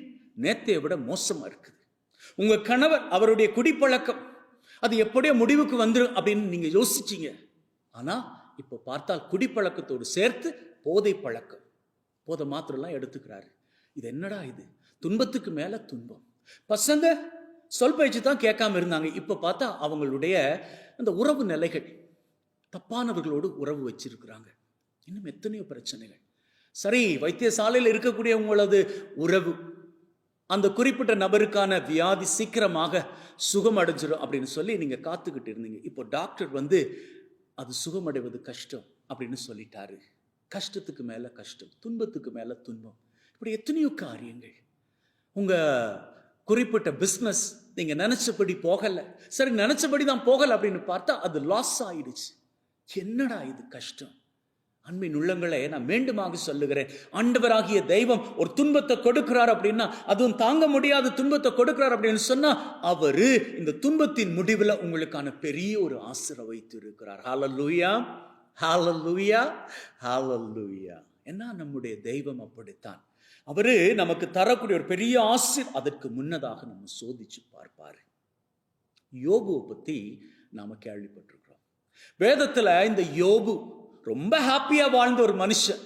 நேத்தையை விட மோசமா இருக்குது. உங்க கணவர், அவருடைய குடிப்பழக்கம், அது எப்படியோ முடிவுக்கு வந்துடும் அப்படின்னு நீங்க யோசிச்சீங்க. ஆனா இப்போ பார்த்தால் குடிப்பழக்கத்தோடு சேர்த்து போதை பழக்கம், போதை மாத்திரம்லாம் எடுத்துக்கிறாரு. இது என்னடா இது? துன்பத்துக்கு மேல துன்பம். பசங்க சொல் பேச்சு தான் கேட்காம இருந்தாங்க, இப்ப பார்த்தா அவங்களுடைய அந்த உறவு நிலைகள், தப்பானவர்களோடு உறவு வச்சிருக்கிறாங்க. இன்னும் எத்தனையோ பிரச்சனைகள். சரி, வைத்தியசாலையில் இருக்கக்கூடிய உங்களது உறவு அந்த குறிப்பிட்ட நபருக்கான வியாதி சீக்கிரமாக சுகம் அடைஞ்சிடும் அப்படின்னு சொல்லி நீங்க காத்துக்கிட்டு இருந்தீங்க. இப்போ டாக்டர் வந்து அது சுகமடைவது கஷ்டம் அப்படின்னு சொல்லிட்டாரு. கஷ்டத்துக்கு மேல கஷ்டம், துன்பத்துக்கு மேல துன்பம், இப்படி எத்தனையோ காரியங்கள். உங்க குறிப்பிட்ட பிஸ்னஸ் நீங்க நினைச்சபடி போகல. சரி, நினைச்சபடி தான் போகல அப்படின்னு பார்த்தா அது லாஸ் ஆயிடுச்சு. என்னடா இது கஷ்டம்? அன்பின் உள்ளங்களே, நான் மீண்டுமாக சொல்லுகிறேன், ஆண்டவராகிய தெய்வம் ஒரு துன்பத்தை கொடுக்கிறார் அப்படின்னா, அதுவும் தாங்க முடியாத துன்பத்தை கொடுக்கிறார் அப்படின்னு சொன்னா, அவரு இந்த துன்பத்தின் முடிவில் உங்களுக்கான பெரிய ஒரு ஆசீர்வாதத்தை வைத்து இருக்கிறார். ஹல்லேலூயா, ஹல்லேலூயா, ஹல்லேலூயா. ஏன்னா நம்முடைய தெய்வம் அப்படித்தான். அவரு நமக்கு தரக்கூடிய ஒரு பெரிய ஆசீர்வாதம் அதற்கு முன்னதாக நம்ம சோதிச்சு பார்ப்பாரு. யோபுவை பத்தி நாம கேள்விப்பட்டிருக்கிறோம். வேதத்துல இந்த யோபு ரொம்ப ஹாப்பியா வாழ்ந்த ஒரு மனுஷன்.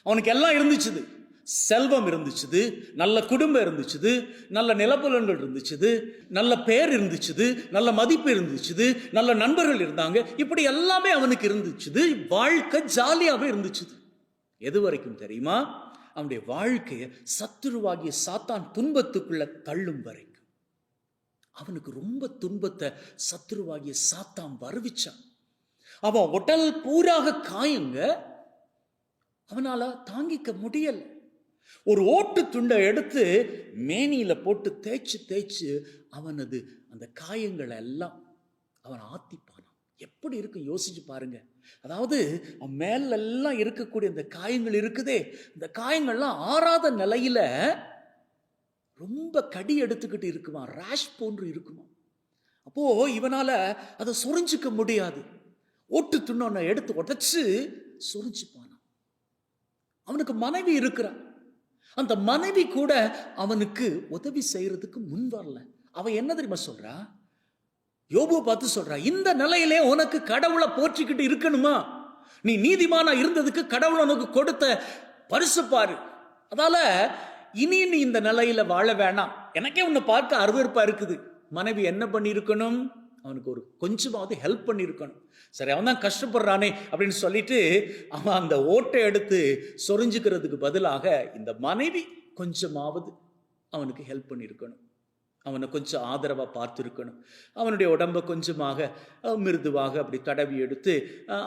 அவனுக்கு எல்லாம் இருந்துச்சு, செல்வம் இருந்துச்சு, நல்ல குடும்பம் இருந்துச்சு, நல்ல நிலப்புலன்கள் இருந்துச்சு, நல்ல பேர் இருந்துச்சு, நல்ல மதிப்பு இருந்துச்சு, நல்ல நண்பர்கள் இருந்தாங்க. இப்படி எல்லாமே அவனுக்கு இருந்துச்சு. வாழ்க்கை ஜாலியாவே இருந்துச்சு. எது வரைக்கும் தெரியுமா? அவனுடைய வாழ்க்கையை சத்துருவாகிய சாத்தான் துன்பத்துக்குள்ள தள்ளும் வரைக்கும். அவனுக்கு ரொம்ப துன்பத்தை சத்துருவாகிய சாத்தான் வருவிச்சான். அவன் உடல் பூராக காயங்க, அவனால தாங்கிக்க முடியல. ஒரு ஓட்டு துண்டை எடுத்து மேனியில போட்டு தேய்ச்சு தேய்ச்சு அவனது அந்த காயங்களை எல்லாம் அவன் ஆத்திப்பானான். எப்படி இருக்கு யோசிச்சு பாருங்க. அதாவது அவன் மேலெல்லாம் இருக்கக்கூடிய அந்த காயங்கள் இருக்குதே, இந்த காயங்கள்லாம் ஆறாத நிலையில ரொம்ப கடி எடுத்துக்கிட்டு இருக்குமா, ரேஷ் போன்று இருக்குமா. அப்போ இவனால அதை சொரிஞ்சுக்க முடியாது. ஓட்டு துண்ணை எடுத்து உடைச்சு சொரிஞ்சு போனான். அவனுக்கு மனைவி இருக்கிறான். அந்த மனைவி கூட அவனுக்கு உதவி செய்யறதுக்கு முன் வரல. அவன் என்ன தெரியுமா சொல்றா? யோபுவை பார்த்து சொல்றா, இந்த நிலையிலே உனக்கு கடவுளை போற்றிக்கிட்டு இருக்கணுமா? நீ நீதிமானா இருந்ததுக்கு கடவுள் உனக்கு கொடுத்த பரிசு பாரு. அதால இனி நீ இந்த நிலையில வாழ வேணாம். எனக்கே உன்னை பார்க்க அருவருப்பா இருக்குது. மனைவி என்ன பண்ணி இருக்கணும்? அவனுக்கு ஒரு கொஞ்சமாவது ஹெல்ப் பண்ணியிருக்கணும். சரி, அவன் தான் கஷ்டப்படுறானே அப்படின்னு சொல்லிட்டு அவன் அந்த ஓட்டை எடுத்து சொரிஞ்சுக்கிறதுக்கு பதிலாக இந்த மனைவி கொஞ்சமாவது அவனுக்கு ஹெல்ப் பண்ணியிருக்கணும். அவனை கொஞ்சம் ஆதரவாக பார்த்துருக்கணும். அவனுடைய உடம்பை கொஞ்சமாக மிருதுவாக அப்படி தடவி எடுத்து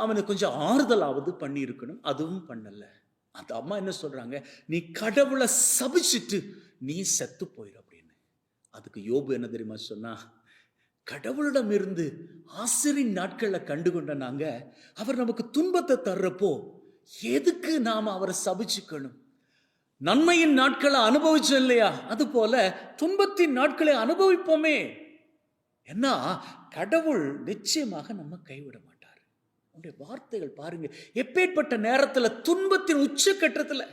அவனுக்கு கொஞ்சம் ஆறுதலாவது பண்ணியிருக்கணும். அதுவும் பண்ணல. அந்த அம்மா என்ன சொல்றாங்க? நீ கடவுளை சபிச்சுட்டு நீ செத்து போயிரு அப்படின்னு. அதுக்கு யோபு என்ன தெரியுமா சொன்னா? கடவுளிடம் இருந்து ஆசிரியின் நாட்களை கண்டுகொண்ட நாங்க, அவர் நமக்கு துன்பத்தை தர்றப்போ எதுக்கு நாம அவரை சபிச்சுக்கணும்? நன்மையின் நாட்களை அனுபவிச்சோம் இல்லையா? அது போல துன்பத்தின் நாட்களை அனுபவிப்போமே. ஏன்னா கடவுள் நிச்சயமாக நம்ம கைவிட மாட்டார். உங்களுடைய வார்த்தைகள் பாருங்க, எப்பேற்பட்ட நேரத்துல துன்பத்தின் உச்சக்கட்டத்துல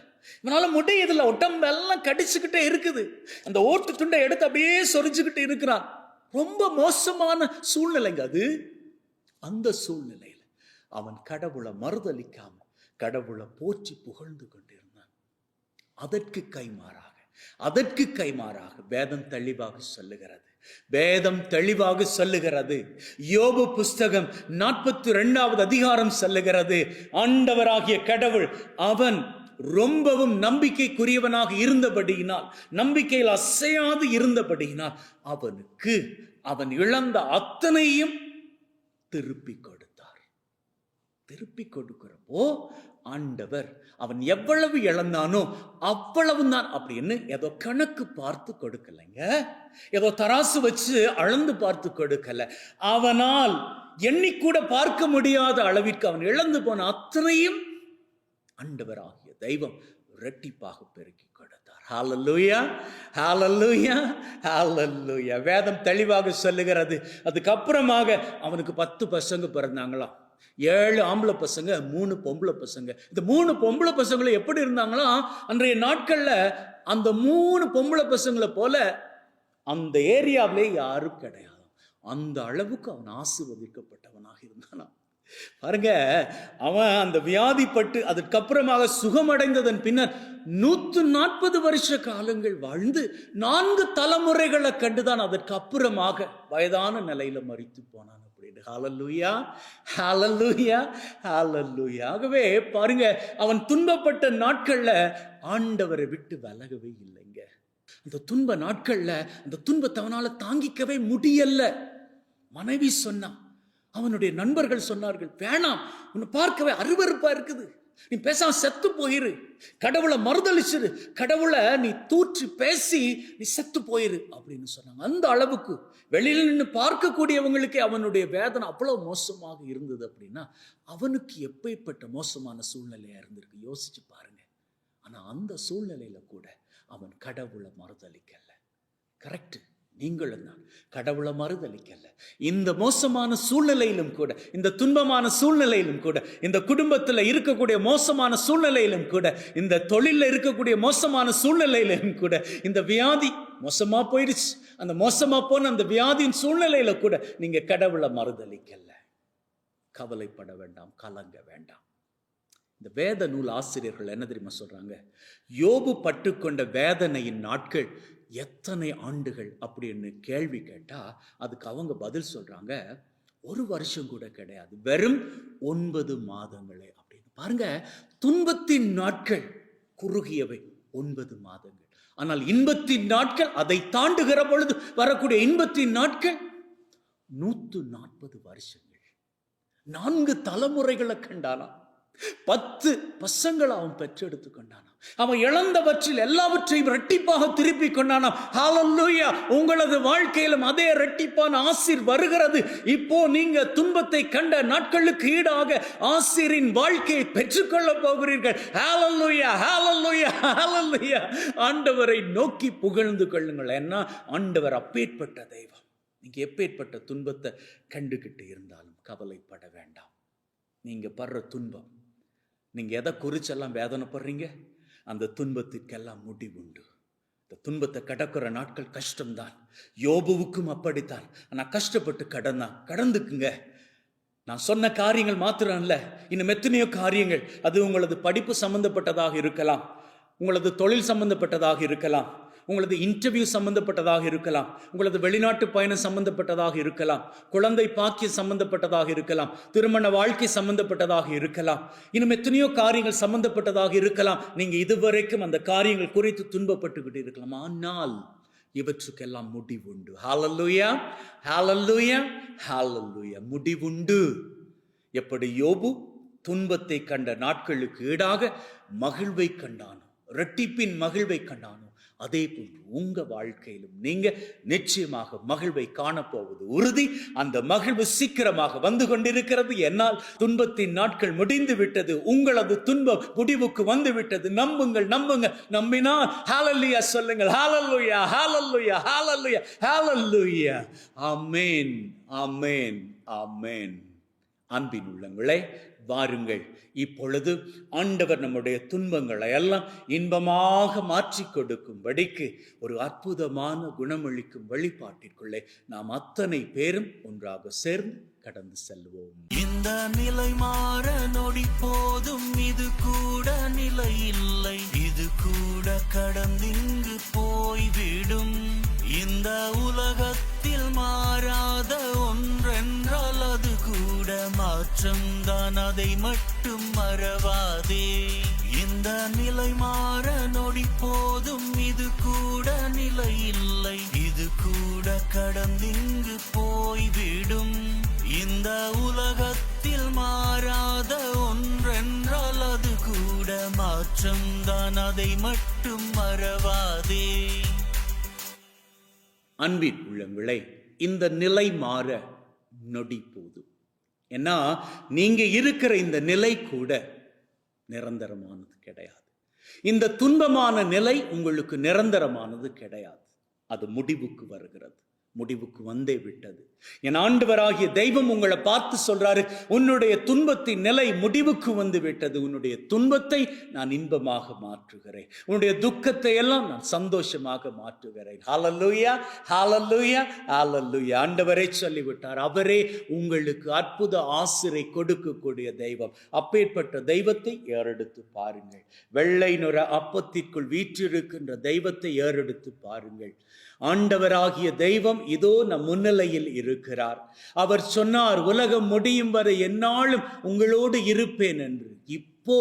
இவனால முடியதில்லை, உடம்பெல்லாம் கடிச்சுக்கிட்டே இருக்குது. அந்த ஓட்டு துண்டை எடுத்து அப்படியே சொரிஞ்சுக்கிட்டு இருக்கிறான். ரொம்ப மோசமான சூழ்நிலைங்க அது. அந்த சூழ்நிலையில் அவன் கடவுளை மறுதலிக்காம கடவுளை போற்றி புகழ்ந்து கொண்டிருந்தான். அதற்கு கைமாறாக வேதம் தெளிவாக சொல்லுகிறது. யோபு புஸ்தகம் 42வது அதிகாரம் சொல்லுகிறது, ஆண்டவராகிய கடவுள் அவன் ரொம்பவும் நம்பிக்கைக்குரியவனாக இருந்தபடியினால், நம்பிக்கையில் அசையாது இருந்தபடியினால் அவனுக்கு அவன் இழந்த அத்தனையும் திருப்பி கொடுத்தார். திருப்பி கொடுக்கிறப்போ ஆண்டவர் அவன் எவ்வளவு இழந்தானோ அவ்வளவு தான் அப்படின்னு ஏதோ கணக்கு பார்த்து கொடுக்கலைங்க, ஏதோ தராசு வச்சு அளந்து பார்த்து கொடுக்கல. அவனால் எண்ணிக்கூட பார்க்க முடியாத அளவிற்கு அவன் இழந்து போன அத்தனையும் ஆண்டவராகிய தெய்வம் இரட்டிப்பாக பெருக்கி கொடுத்தார். ஹல்லேலூயா, ஹல்லேலூயா, ஹல்லேலூயா. வேதம் தெளிவாக சொல்லுகிறது. அதுக்கப்புறமாக அவனுக்கு 10 பசங்க பிறந்தாங்களாம். 7 ஆம்பளை பசங்க, 3 பொம்பளை பசங்க. இந்த 3 பொம்பளை பசங்களும் எப்படி இருந்தாங்களாம்? அன்றைய நாட்கள்ல அந்த 3 பொம்பளை பசங்களை போல அந்த ஏரியாவிலே யாரும் கிடையாது. அந்த அளவுக்கு அவன் ஆசீர்வதிக்கப்பட்டவனாக இருந்தானா பாருங்க. அவன் அந்த வியாதிப்பட்டு அதற்கப்புறமாக சுகமடைந்ததன் பின்னர் 140 வருஷ காலங்கள் வாழ்ந்து 4 தலைமுறைகளை கண்டுதான் அதற்கு அப்புறமாக வயதான நிலையில மரித்து போனான். அப்படின்னு. ஹalleluya, ஹalleluya, ஹalleluya. ஆகவே பாருங்க, அவன் துன்பப்பட்ட நாட்கள்ல ஆண்டவரை விட்டு விலகவே இல்லைங்க. அந்த துன்ப நாட்கள்ல அந்த துன்பத்தை அவனால தாங்கிக்கவே முடியல. மனைவி சொன்னா, அவனுடைய நண்பர்கள் சொன்னார்கள், வேணாம், உன்னை பார்க்கவே அருவருப்பா இருக்குது, நீ பேசாம செத்து போயிரு, கடவுளை மறுதலிச்சிரு, கடவுளை நீ தூற்றி பேசி நீ செத்து போயிரு அப்படின்னு சொன்னாங்க. அந்த அளவுக்கு வெளியில நின்று பார்க்கக்கூடியவங்களுக்கே அவனுடைய வேதனை அவ்வளவு மோசமாக இருந்தது. அப்படின்னா அவனுக்கு எப்பேற்பட்ட மோசமான சூழ்நிலையா இருந்திருக்கு யோசிச்சு பாருங்க. ஆனா அந்த சூழ்நிலையில கூட அவன் கடவுளை மறுதலிக்கல. கரெக்ட், நீங்களும் தான் கடவுளை மறுதலிக்கல. இந்த மோசமான சூழ்நிலையிலும் கூட, இந்த துன்பமான சூழ்நிலையிலும் கூட, இந்த குடும்பத்தில் இருக்கக்கூடிய மோசமான சூழ்நிலையிலும் கூட, இந்த தொழிலில் இருக்கக்கூடிய மோசமான சூழ்நிலையிலும் கூட, இந்த வியாதி மோசமா போயிடுச்சு, அந்த மோசமா போன அந்த வியாதியின் சூழ்நிலையில கூட நீங்க கடவுளை மறுதலிக்கல. கவலைப்பட வேண்டாம், கலங்க வேண்டாம். இந்த வேத நூல் ஆசிரியர்கள் என்ன தெரியுமா சொல்றாங்க? யோபு பட்டுக்கொண்ட வேதனையின் நாட்கள் எத்தனை ஆண்டுகள் அப்படின்னு கேள்வி கேட்டா அதுக்கு அவங்க பதில் சொல்றாங்க, 1 வருஷம் கூட கிடையாது, வெறும் 9 மாதங்களே அப்படின்னு. பாருங்க, துன்பத்தின் நாட்கள் குறுகியவை 9 மாதங்கள். ஆனால் இன்பத்தின் நாட்கள், அதை தாண்டுகிற பொழுது வரக்கூடிய இன்பத்தின் நாட்கள் 140 வருஷங்கள். 4 தலைமுறைகளை கண்டானாம். 10 பசங்களை அவன் பெற்றெடுத்து கொண்டானாம். அவன் இழந்தவற்றில் எல்லாவற்றையும் இரட்டிப்பாக திருப்பி கொண்டானாம். ஹalleluya! உங்களது வாழ்க்கையிலும் அதே இரட்டிப்பான ஆசீர் வருகிறது. இப்போ நீங்க துன்பத்தை கண்ட நாட்களுக்கு ஈடாக ஆசீரின் வாழ்க்கையை பெற்றுக்கொள்ள போகிறீர்கள். ஹalleluya, ஹalleluya, ஹalleluya! ஆண்டவரை நோக்கி புகழ்ந்து கொள்ளுங்கள். ஏன்னா ஆண்டவர் அப்பேற்பட்ட தெய்வம். நீங்க எப்பேற்பட்ட துன்பத்தை கண்டுகிட்டு இருந்தாலும் கவலைப்பட வேண்டாம். நீங்க படுற துன்பம், நீங்க எதை குறிச்செல்லாம் வேதனைப்படுறீங்க, அந்த துன்பத்துக்கெல்லாம் முடிவுண்டு. இந்த துன்பத்தை கடக்கிற நாட்கள் கஷ்டம்தான். யோபுவுக்கும் அப்படித்தான். ஆனா கஷ்டப்பட்டு கடந்துக்குங்க. நான் சொன்ன காரியங்கள் மாத்திரம் அல்ல, இன்னும் எத்தனையோ காரியங்கள். அது உங்களது படிப்பு சம்பந்தப்பட்டதாக இருக்கலாம், உங்களது தொழில் சம்பந்தப்பட்டதாக இருக்கலாம், உங்களது இன்டர்வியூ சம்பந்தப்பட்டதாக இருக்கலாம், உங்களது வெளிநாட்டு பயணம் சம்பந்தப்பட்டதாக இருக்கலாம், குழந்தை பாக்கியம் சம்பந்தப்பட்டதாக இருக்கலாம், திருமண வாழ்க்கை சம்பந்தப்பட்டதாக இருக்கலாம், இன்னும் எத்தனையோ காரியங்கள் சம்பந்தப்பட்டதாக இருக்கலாம். நீங்க இதுவரைக்கும் அந்த காரியங்கள் குறித்து துன்பப்பட்டுக்கிட்டு இருக்கலாம். ஆனால் இவற்றுக்கெல்லாம் முடிவுண்டு. ஹalleluya, ஹalleluya, ஹalleluya! முடிவுண்டு. எப்படி யோபு துன்பத்தை கண்ட நாட்களுக்கு ஈடாக மகிழ்வை கண்டானோ, இரட்டிப்பின் மகிழ்வை கண்டானோ, அதே போன்று உங்க வாழ்க்கையிலும் நீங்க நிச்சயமாக மகிழ்வை காணப்போவது உறுதி. அந்த மகிழ்வு சீக்கிரமாக வந்து கொண்டிருக்கிறது. என்னால் துன்பத்தின் நாட்கள் முடிந்து விட்டது, உங்களது துன்பம் முடிவுக்கு வந்து விட்டது. நம்புங்கள், நம்புங்கள். நம்பினால் ஹalleluya சொல்லுங்கள். ஹalleluya, ஹalleluya, ஹalleluya, ஹalleluya! ஆமென், ஆமென், ஆமென். அன்பின் உள்ளங்களே, வாருங்கள், இப்பொழுது ஆண்டவர் நம்முடைய துன்பங்களை எல்லாம் இன்பமாக மாற்றி கொடுக்கும்படிக்கு ஒரு அற்புதமான குணமளிக்கும் வழிபாட்டிற்குள்ளே நாம் அத்தனை பேரும் ஒன்றாக சேர்ந்து கடந்து செல்வோம். இந்த நிலை மாற நொடி போதும், இது கூட நிலை இல்லை, இது கூட கடந்திங்கு போய்விடும். இந்த உலகத்தில் மாறாத ஒன்றென்றால் அது கூட மாற்றம்தான், அதை மட்டும் மறவாதே. இந்த நிலை மாற நொடி போதும், இது கூட நிலை இல்லை, இது கூட கடந்திங்கு போய்விடும். இந்த உலகத்தில் மாறாத ஒன்றென்றால் அது கூட மாற்றம்தான், அதை மட்டும் மறவாதே. அன்பின் உள்ளங்களே, இந்த நிலை மாற நொடி போதும். ஏன்னா நீங்க இருக்கிற இந்த நிலை கூட நிரந்தரமானது கிடையாது. இந்த துன்பமான நிலை உங்களுக்கு நிரந்தரமானது கிடையாது. அது முடிவுக்கு வருகிறது, முடிவுக்கு வந்தே விட்டது. என் ஆண்டவராகிய தெய்வம் உங்களை பார்த்து சொல்றாரு, உன்னுடைய துன்பத்தின் நிலை முடிவுக்கு வந்து விட்டது. உன்னுடைய துன்பத்தை நான் இன்பமாக மாற்றுகிறேன், உன்னுடைய துக்கத்தை எல்லாம் நான் சந்தோஷமாக மாற்றுகிறேன். ஹalleluya, ஹalleluya, ஹalleluya! ஆண்டவரே சொல்லிவிட்டார். அவரே உங்களுக்கு அற்புத ஆசிரை கொடுக்கக்கூடிய தெய்வம். அப்பேற்பட்ட தெய்வத்தை ஏறெடுத்து பாருங்கள். வெள்ளை நுர அப்பத்திற்குள் வீற்றிருக்கின்ற தெய்வத்தை ஏறெடுத்து பாருங்கள். ஆண்டவராகிய தெய்வம் இதோ நம் முன்னிலையில் இருக்கிறார். அவர் சொன்னார், உலகம் முடியும் வரை எந்நாளும் உங்களோடு இருப்பேன் என்று. இப்போ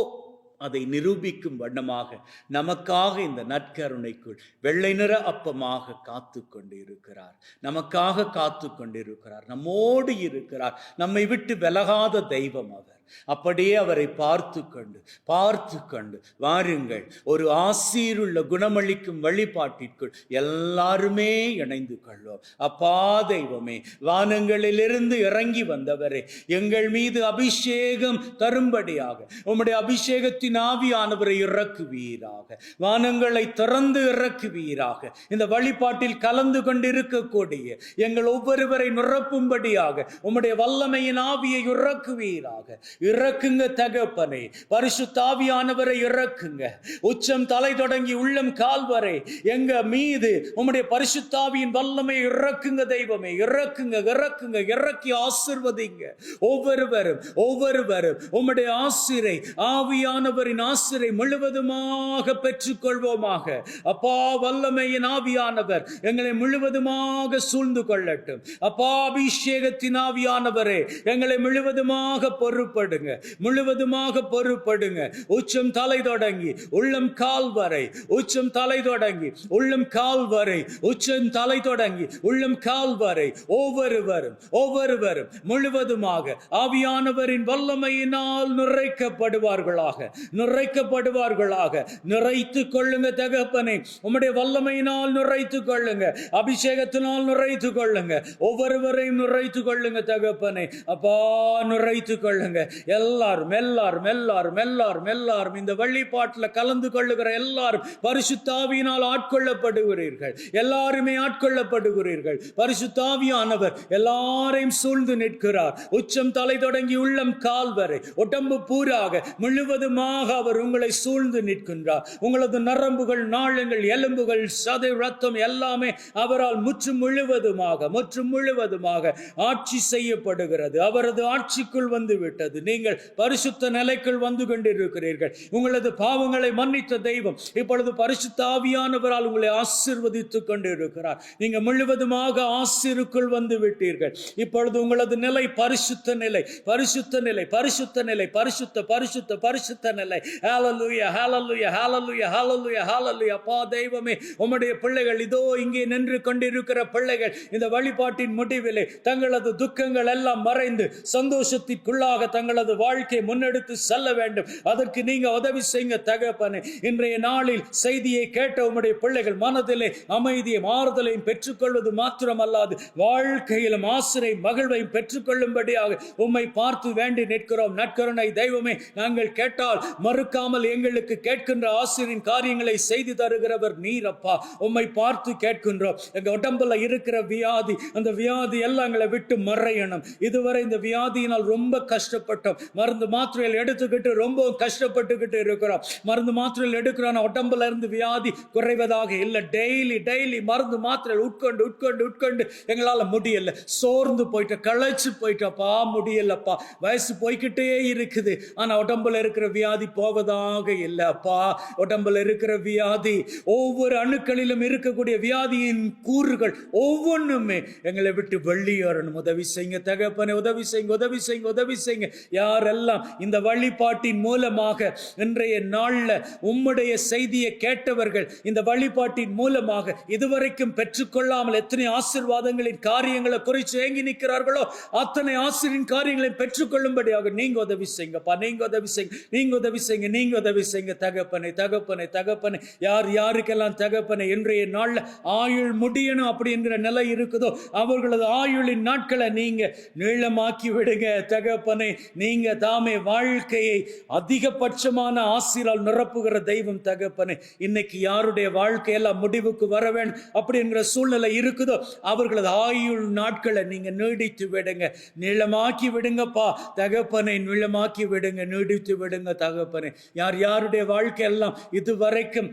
அதை நிரூபிக்கும் வண்ணமாக நமக்காக இந்த நற்கருணைக்குள் வெள்ளை நிற அப்பமாக காத்து கொண்டு இருக்கிறார். நமக்காக காத்து கொண்டிருக்கிறார், நம்மோடு இருக்கிறார். நம்மை விட்டு விலகாத தெய்வம் அவர். அப்படியே அவரை பார்த்து கொண்டு வாருங்கள், ஒரு ஆசீருள்ள குணமளிக்கும் வழிபாட்டிற்குள் எல்லாருமே இணைந்து கொள்வோம். அப்பா தெய்வமே, வானங்களிலிருந்து இறங்கி வந்தவரே, எங்கள் மீது அபிஷேகம் தரும்படியாக உம்முடைய அபிஷேகத்தின் ஆவியானவரை இறக்குவீராக. வானங்களை திறந்து இறக்குவீராக. இந்த வழிபாட்டில் கலந்து கொண்டிருக்கக்கூடிய எங்கள் ஒவ்வொருவரை நிரப்பும்படியாக உம்முடைய வல்லமையின் ஆவியை இறக்குவீராக. இறக்குங்க தகப்பனே, பரிசுத்த ஆவியானவரை இறக்குங்க. உச்சம் தலை தொடங்கி உள்ளம் கால் வரை எங்க மீது உம்முடைய பரிசுத்த ஆவியின் வல்லமையை இறக்குங்க தெய்வமே. இறக்கி ஆசீர்வதிங்க. ஒவ்வொருவரும் உம்முடைய ஆசிரை, ஆவியானவரின் ஆசிரை முழுவதுமாக பெற்றுக்கொள்வோமாக. அப்பா, வல்லமையின் ஆவியானவர் எங்களை முழுவதுமாக சூழ்ந்து கொள்ளட்டும். அப்பா, அபிஷேகத்தின் ஆவியானவரே எங்களை முழுவதுமாக முழுவதுமாக பொறுப்படுங்க. உச்சம் தலை தொடங்கி உள்ளம் கால் வரை, உச்சம் தலை தொடங்கி உள்ளம் கால் வரை, உச்சம் தலை தொடங்கி உள்ளம் கால் வரை ஒவ்வொருவரும் முழுவதுமாக ஆவியானவரின் வல்லமையினால் நிறைக்கப்படுவார்களாக. நிறைத்துக் கொள்ளுங்க தகப்பனே. உம்முடைய வல்லமையினால் நிறைத்துக் கொள்ளுங்க, அபிஷேகத்தினால் நிறைத்துக் கொள்ளுங்க, ஒவ்வொருவரையும் நிறைத்துக் கொள்ளுங்க தகப்பனே. அப்பா, நிறைத்துக் கொள்ளுங்க. எல்லாரும் இந்த வழிபாட்டில் கலந்து கொள்ளுகிற எல்லாரும் பரிசுத்த ஆவியினால் ஆட்கொள்ளப்படுகிறீர்கள். எல்லாருமே ஆட்கொள்ளப்படுகிறீர்கள். பரிசுத்த ஆவியானவர் எல்லாரையும் சூழ்ந்து நிற்கிறார். உச்சம் தலை தொடங்கி உள்ளம் கால் வரை உடம்பு பூராக முழுவதுமாக அவர் உங்களை சூழ்ந்து நிற்கின்றார். உங்களது நரம்புகள், நாளங்கள், எலும்புகள், சதை, ரத்தம் எல்லாமே அவரால் முற்றும் முழுவதுமாக ஆட்சி செய்யப்படுகிறது. அவரது ஆட்சிக்குள் வந்து விட்டது. நீங்கள் பரிசுத்த நிலைக்குள் வந்து கொண்டிருக்கிறீர்கள். உங்களது பாவங்களை மன்னித்த தெய்வம் இப்பொழுது பரிசுத்த ஆவியானவரால் உங்களை ஆசீர்வதித்துக் கொண்டிருக்கிறார். நீங்க முழுவதுமாக ஆசீருக்குள் வந்து விட்டீர்கள். இப்பொழுது உங்களது நிலை பரிசுத்த நிலை. ஹல்லேலூயா. அப்பா தெய்வமே, உம்முடைய பிள்ளைகள் இதோ இங்கே நின்று கொண்டிருக்கிற பிள்ளைகள் இந்த வழிபாட்டின் முடிவிலே தங்களது துக்கங்கள் எல்லாம் மறைந்து சந்தோஷத்திற்குள்ளாக தங்களது வாழ்க்கையை முன்னெடுத்து செல்ல வேண்டும். அதற்கு நீங்க உதவி செய்யுங்க தகப்பனே. இன்றைய நாளில் செய்தியை கேட்ட உம்முடைய பிள்ளைகள் மனதிலே அமைதியும் ஆறுதலையும் பெற்றுக்கொள்வது மாத்திரமல்லாது வாழ்க்கையிலும் ஆசிரை மகிழ்வையும் பெற்றுக்கொள்ளும்படியாக உம்மை பார்த்து வேண்டி நிற்கிறோம். நற்கருணை தெய்வமே, நாங்கள் கேட்டால் மறுக்காமல் எங்களுக்கு கேட்கின்ற ஆசிரியின் காரியங்களை செய்து தருகிறவர் நீர். அப்பா, உம்மை பார்த்து கேட்கின்றோம். எங்க உடம்புல இருக்கிற வியாதி, அந்த வியாதி எல்லாம் எங்களை விட்டு மறையணும். இதுவரை இந்த வியாதியினால் ரொம்ப கஷ்டப்பட்டோம். மருந்து மாத்திரைகள் எடுத்துக்கிட்டு ரொம்ப கஷ்டப்பட்டுக்கிட்டு இருக்கிறோம். மருந்து மாத்திரைகள் எடுக்கிறோம், உடம்புல இருந்து வியாதி குறைவதாக இல்லை. டெய்லி மருந்து மாத்திரைகள் உட்கொண்டு எங்களால் முடியல. சோர்ந்து போயிட்ட, களைச்சு போயிட்டப்பா, முடியலப்பா. வயசு போய்கிட்டே இருக்குது, ஆனா உடம்புல இருக்கிற வியாதி போவதாக இல்லை. அப்பா, உடம்புல இருக்கிற வியாதி, ஒவ்வொரு அணுக்களிலும் இருக்கக்கூடிய வியாதியின் கூறுகள் ஒவ்வொன்றுமே எங்களை விட்டு வெளியேறணும். உதவி செய்யுங்க தகப்பனே, உதவி செய்யுங்க. யாரெல்லாம் இந்த வழிபாட்டின் மூலமாக இன்றைய நாள்ல உம்முடைய செய்தியை கேட்டவர்கள், இந்த வழிபாட்டின் மூலமாக இதுவரைக்கும் பெற்றுக்கொள்ளாமல் எத்தனை ஆசீர்வாதங்களின் காரியங்களை குறித்து ஏங்கி நிற்கிறார்களோ அத்தனை ஆசீர்வாதின் காரியங்களை பெற்றுக்கொள்ளும்படியாக நீங்க உதவி செய்யுங்கப்பா. நீங்க உதவி செய்யுங்க தகப்பனே. யாருக்கெல்லாம் தகப்பனே இன்றைய நாள்ல ஆயுள் முடியணும் அப்படி என்கிற நிலை இருக்குதோ அவர்களது ஆயுளின் நாட்களை நீங்க நீளமாக்கி விடுங்க தகப்பனே. நீங்க தாமே வாழ்க்கையை அதிகபட்சமான ஆசீரால் நிரப்புகிற தெய்வம் தகப்பனே. இன்னைக்கு யாருடைய வாழ்க்கையெல்லாம் முடிவுக்கு வர வேண்டும் அப்படி என்கிற சூழ்நிலை இருக்குதோ அவர்களது ஆயுள் நாட்களை நீங்க நீடித்து விடுங்க, நீளமாக்கி விடுங்கப்பா தகப்பனை. நீளமாக்கி விடுங்க, நீடித்து விடுங்க தகப்பனே. யாருடைய வாழ்க்கையெல்லாம் இதுவரைக்கும்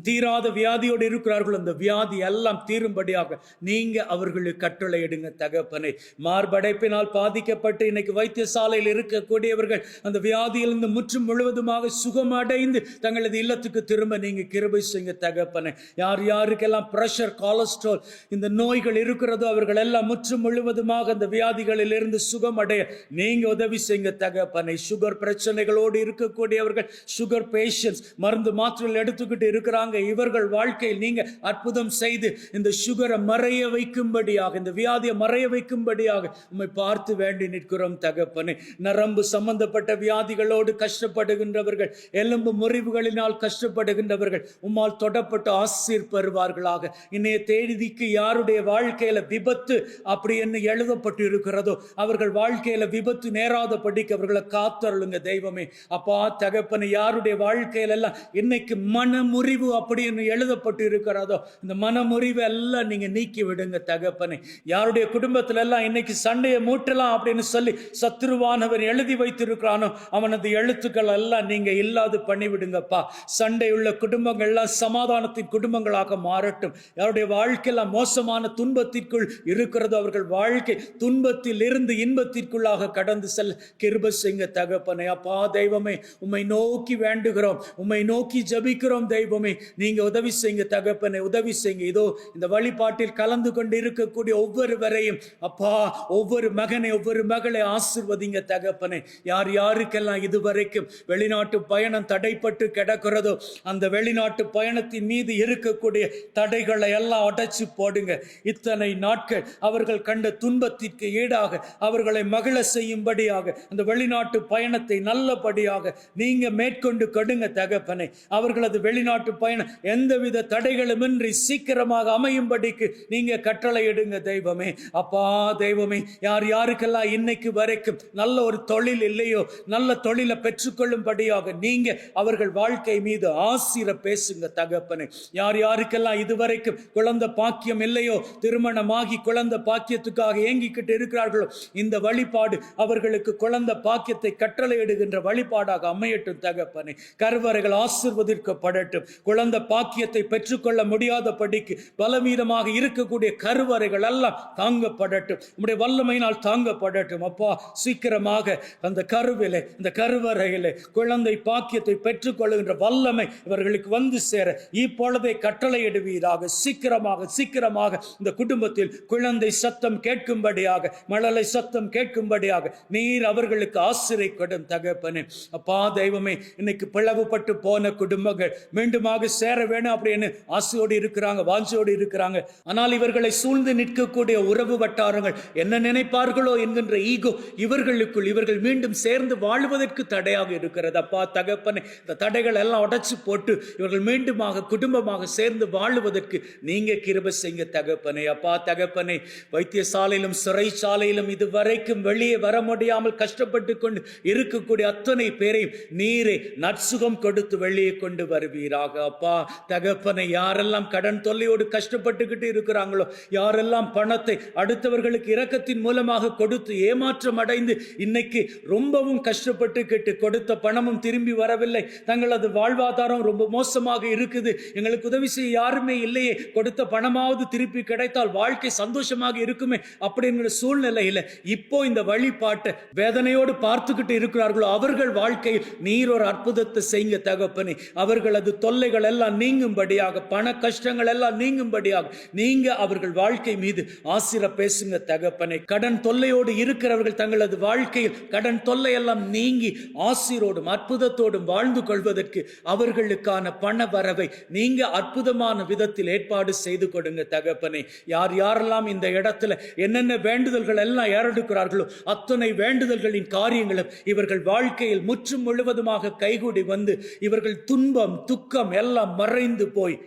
தீராத வியாதியோடு இருக்கிறார்கள், அந்த வியாதி எல்லாம் தீரும்படியாக நீங்க அவர்களுக்கு கட்டளை எடுங்க தகப்பனை. மார்படைப்பினால் பாதிக்கப்பட்டு இன்னைக்கு வைத்தியசாலையில் இருக்கிற இருக்கக்கூடியவர்கள் அந்த வியாதியிலிருந்து முற்றும் முழுவதுமாக சுகமடைந்து தங்களது இல்லத்துக்கு திரும்ப நீங்க கிருபை செய்யுங்க தகப்பனே. யார் யாருக்கெல்லாம் பிரஷர், கொலஸ்ட்ரால் இந்த நோய்கள் இருக்கிறதோ அவர்கள் எல்லாம் முற்றும் முழுவதுமாக அந்த வியாதிகளில் இருந்து சுகமடைய நீங்க உதவி செய்யுங்க தகப்பனே. சுகர் பிரச்சனைகளோடு இருக்கக்கூடியவர்கள், சுகர் பேஷண்ட்ஸ், மருந்து மாத்திரைகள் எடுத்துக்கிட்டு இருக்கிறாங்க, இவர்கள் வாழ்க்கையில் நீங்க அற்புதம் செய்து இந்த சுகரை மறைய வைக்கும்படியாக, இந்த வியாதியை மறைய வைக்கும்படியாக உம்மை பார்த்து வேண்டி நிற்கிறோம் தகப்பனே. நரம்பு சம்பந்தப்பட்ட வியாதிகளோடு கஷ்டப்படுகின்றவர்கள், எலும்பு முறிவுகளினால் கஷ்டப்படுகின்றவர்கள் உம்மால் தொடப்பட்டு ஆசீர் பெறுவார்களாக. இன்றைய தேதிக்கு யாருடைய வாழ்க்கையில விபத்து அப்படி என்ன எழுதப்பட்டு இருக்கிறதோ அவர்கள் வாழ்க்கையில விபத்து நேராதபடிக்கு அவர்களை காத்தருளுங்க தெய்வமே. அப்பா தகப்பனை, யாருடைய வாழ்க்கையில எல்லாம் இன்னைக்கு மனமுறிவு அப்படி என்ன எழுதப்பட்டு இருக்கிறதோ இந்த மனமுறிவு எல்லாம் நீங்க நீக்கி விடுங்க தகப்பனை. யாருடைய குடும்பத்துல எல்லாம் இன்னைக்கு சண்டையை மூட்டலாம் அப்படின்னு சொல்லி சத்துருவானவர் எழுதி வைத்திருக்கிறானோ அவனது எழுத்துக்கள் எல்லாம் நீங்க இல்லாது பண்ணிவிடுங்கப்பா. சண்டை உள்ள குடும்பங்கள் எல்லாம் சமாதானத்தின் குடும்பங்களாக மாறட்டும். யாருடைய வாழ்க்கையில மோசமான துன்பத்திற்குள் இருக்கிறதோ அவர்கள் வாழ்க்கை துன்பத்தில் இருந்து இன்பத்திற்குள்ளாக கடந்து செல்ல கிருபை செய்யுங்க தகப்பனை. அப்பா தெய்வமே, உம்மை நோக்கி வேண்டுகிறோம், உம்மை நோக்கி ஜபிக்கிறோம் தெய்வமே. நீங்க உதவி செய்யுங்க தகப்பனை, உதவி செய்யுங்க. இதோ இந்த வழிபாட்டில் கலந்து கொண்டு இருக்கக்கூடிய ஒவ்வொருவரையும் அப்பா, ஒவ்வொரு மகனை ஒவ்வொரு மகளை ஆசீர்வதிங்க தகப்பனை. யார் யாருக்கெல்லாம் இதுவரைக்கும் வெளிநாட்டு பயணம் தடைப்பட்டு கிடக்கிறதோ அந்த வெளிநாட்டு பயணத்தின் மீது இருக்கக்கூடிய தடைகளை எல்லாம் உடைச்சு போடுங்க. இத்தனை நாட்கள் அவர்கள் கண்ட துன்பத்திற்கு ஈடாக அவர்களை மகிழ செய்யும்படியாக அந்த வெளிநாட்டு பயணத்தை நல்லபடியாக நீங்க மேற்கொண்டு கொடுங்க தகப்பனை. அவர்களது வெளிநாட்டு பயணம் எந்தவித தடைகளுமின்றி சீக்கிரமாக அமையும்படிக்கு நீங்க கட்டளையிடுங்க தெய்வமே. அப்பா தெய்வமே, யார் யாருக்கெல்லாம் இன்னைக்கு வரைக்கும் நல்ல ஒரு தொழில் இல்லையோ நல்ல தொழிலை பெற்றுக்கொள்ளும்படியாக நீங்க அவர்கள் வாழ்க்கை மீது ஆசீர பேசுங்க தகப்பனே. யார் யாருக்கெல்லாம் இதுவரைக்கும் குழந்தை பாக்கியம் இல்லையோ, திருமணமாகி குழந்தை பாக்கியத்துக்காக ஏங்கிக்கிட்டு இருக்கிறார்களோ இந்த வழிபாடு அவர்களுக்கு குழந்தை பாக்கியத்தை கட்டளையிடுகின்ற வழிபாடாக அமையட்டும் தகப்பனே. கருவறைகள் ஆசீர்வதிக்கப்படட்டும். குழந்தை பாக்கியத்தை பெற்றுக்கொள்ள முடியாதபடிக்கு பலவீனமாக இருக்கக்கூடிய கருவறைகள் எல்லாம் தாங்கப்படட்டும், உம்முடைய வல்லமையினால் தாங்கப்படட்டும். அப்பா சீக்கிரமாக அந்த கருவிலே, அந்த கருவறையிலே குழந்தை பாக்கியத்தை பெற்றுக்கொள்ளுகின்ற வல்லமை இவர்களுக்கு வந்து சேர இப்பொழுதே கட்டளையிடுவீராக. சீக்கிரமாக சீக்கிரமாக இந்த குடும்பத்தில் குழந்தை சத்தம் கேட்கும்படியாக, மழலை சத்தம் கேட்கும்படியாக நீர் அவர்களுக்கு ஆசிரை கொடும் தகப்பனே. அப்பா தெய்வமே, இன்னைக்கு பிளவுபட்டு போன குடும்பங்கள் மீண்டுமாக சேர வேணும் அப்படின்னு ஆசையோடு இருக்கிறாங்க, வாஞ்சோடு இருக்கிறாங்க. ஆனால் இவர்களை சூழ்ந்து நிற்கக்கூடிய உறவு வட்டாரங்கள் என்ன நினைப்பார்களோ என்கின்ற ஈகோ இவர்களுக்குள், இவர்கள் மீண்டும் சேர்ந்து வாழ்வதற்கு தடையாக இருக்கிறது. அப்பா தகப்பனை, இந்த தடைகள் எல்லாம் உடைச்சு போட்டு இவர்கள் மீண்டுமாக குடும்பமாக சேர்ந்து வாழுவதற்கு நீங்க கிருபை செய்யுங்க தகப்பனை. அப்பா தகப்பனை, வைத்தியசாலையிலும் சிறைச்சாலையிலும் இதுவரைக்கும் வெளியே வர முடியாமல் கஷ்டப்பட்டு கொண்டு இருக்கக்கூடிய அத்தனை பேரையும் நீரே நற்சுகம் கொடுத்து வெளியே கொண்டு வருவீராக. அப்பா தகப்பனை, யாரெல்லாம் கடன் தொல்லையோடு கஷ்டப்பட்டுக்கிட்டு இருக்கிறாங்களோ, யாரெல்லாம் பணத்தை அடுத்தவர்களுக்கு இரக்கத்தின் மூலமாக கொடுத்து ஏமாற்றம் அடைந்து இன்னைக்கு ரொம்பவும் கஷ்டப்பட்டு கேட்டு கொடுத்த பணமும் திரும்பி வரவில்லை, தங்களது வாழ்வாதாரம் ரொம்ப மோசமாக இருக்குது, எங்களுக்கு உதவி செய்ய யாருமே இல்லையே, கொடுத்த பணமாவது திருப்பி கிடைத்தால் வாழ்க்கை சந்தோஷமாக இருக்குமே அப்படிங்கிற சூழ்நிலையில இப்போ இந்த வழிபாட்டை வேதனையோடு பார்த்துக்கிட்டு இருக்கிறார்களோ அவர்கள் வாழ்க்கையில் நீர் ஒரு அற்புதத்தை செய்யுங்க தகப்பனே. அவர்களது தொல்லைகள் எல்லாம் நீங்கும்படியாக, பண கஷ்டங்கள் எல்லாம் நீங்கும்படியாக நீங்க அவர்கள் வாழ்க்கை மீது ஆசிர பேசுங்க தகப்பனே. கடன் தொல்லையோடு இருக்கிறவர்கள் தங்களது வாழ்க்கையில் கடன் தொல்லை எல்லாம் நீங்கி ஆசிரோடும் அற்புதத்தோடும் வாழ்ந்து கொள்வதற்கு அவர்களுக்கான பண வரவை நீங்க அற்புதமான விதத்தில் ஏற்பாடு செய்து கொடுங்க தகப்பனே. யார் யாரெல்லாம் இந்த இடத்துல என்னென்ன வேண்டுதல்கள் எல்லாம் ஏறெடுக்கிறார்களோ அத்தனை வேண்டுதல்களின் காரியங்களும் இவர்கள் வாழ்க்கையில் முற்றும் முழுவதுமாக கைகூடி வந்து இவர்கள் துன்பம் துக்கம் எல்லாம் மறைந்து போய்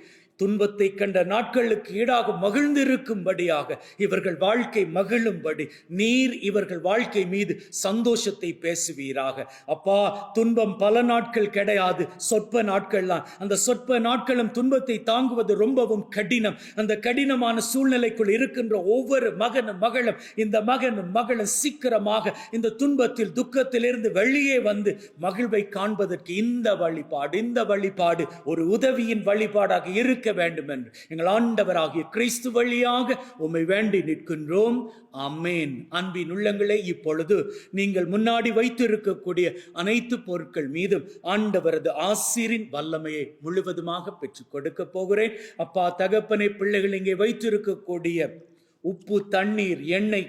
துன்பத்தை கண்ட நாட்களுக்கு ஈடாக மகிழ்ந்திருக்கும்படியாக இவர்கள் வாழ்க்கை மகிழும்படி நீர் இவர்கள் வாழ்க்கை மீது சந்தோஷத்தை பேசுவீராக. அப்பா, துன்பம் பல நாட்கள் கிடையாது, சொற்ப நாட்கள் தான். அந்த சொற்ப நாட்களும் துன்பத்தை தாங்குவது ரொம்பவும் கடினம். அந்த கடினமான சூழ்நிலைக்குள் இருக்கின்ற ஒவ்வொரு மகனும் மகளும், இந்த மகனும் மகளும் சீக்கிரமாக இந்த துன்பத்தில் துக்கத்திலிருந்து வெளியே வந்து மகிழ்வை காண்பதற்கு இந்த வழிபாடு ஒரு உதவியின் வழிபாடாக இருக்க அதிகரிக்க வேண்டும் என்று எங்கள் ஆண்டவராகிய கிறிஸ்து வழியாக உம்மை வேண்டி நிற்கின்றோம். ஆமென். அன்பின் உள்ளங்களே, இப்பொழுது நீங்கள் முன்னாடி வைத்திருக்கக்கூடிய அனைத்து பொருட்கள் மீதும் ஆண்டவரது ஆசீரின் வல்லமையை முழுவதுமாக பெற்றுக் கொடுக்க போகிறேன். அப்பா தகப்பனை, பிள்ளைகள் இங்கே வைத்திருக்கக்கூடிய உப்பு, தண்ணீர், எண்ணெய்,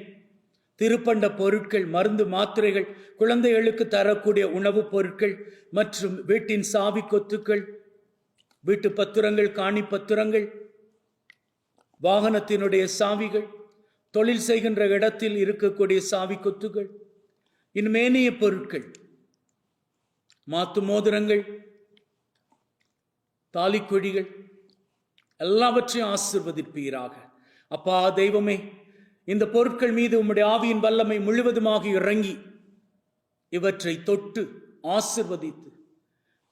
திருப்பண்ட பொருட்கள், மருந்து மாத்திரைகள், குழந்தைகளுக்கு தரக்கூடிய உணவுப் பொருட்கள் மற்றும் வீட்டின் சாவி கொத்துக்கள், வீட்டு பத்திரங்கள், காணி பத்திரங்கள், வாகனத்தினுடைய சாவிகள், தொழில் செய்கின்ற இடத்தில் இருக்கக்கூடிய சாவி கொத்துகள், இன்னும் ஏனைய பொருட்கள், மாத்து மோதிரங்கள், தாலிக்கொடிகள் எல்லாவற்றையும் ஆசீர்வதிப்பீராக. அப்பா தெய்வமே, இந்த பொருட்கள் மீது உம்முடைய ஆவியின் வல்லமை முழுவதுமாக இறங்கி இவற்றை தொட்டு ஆசீர்வதித்து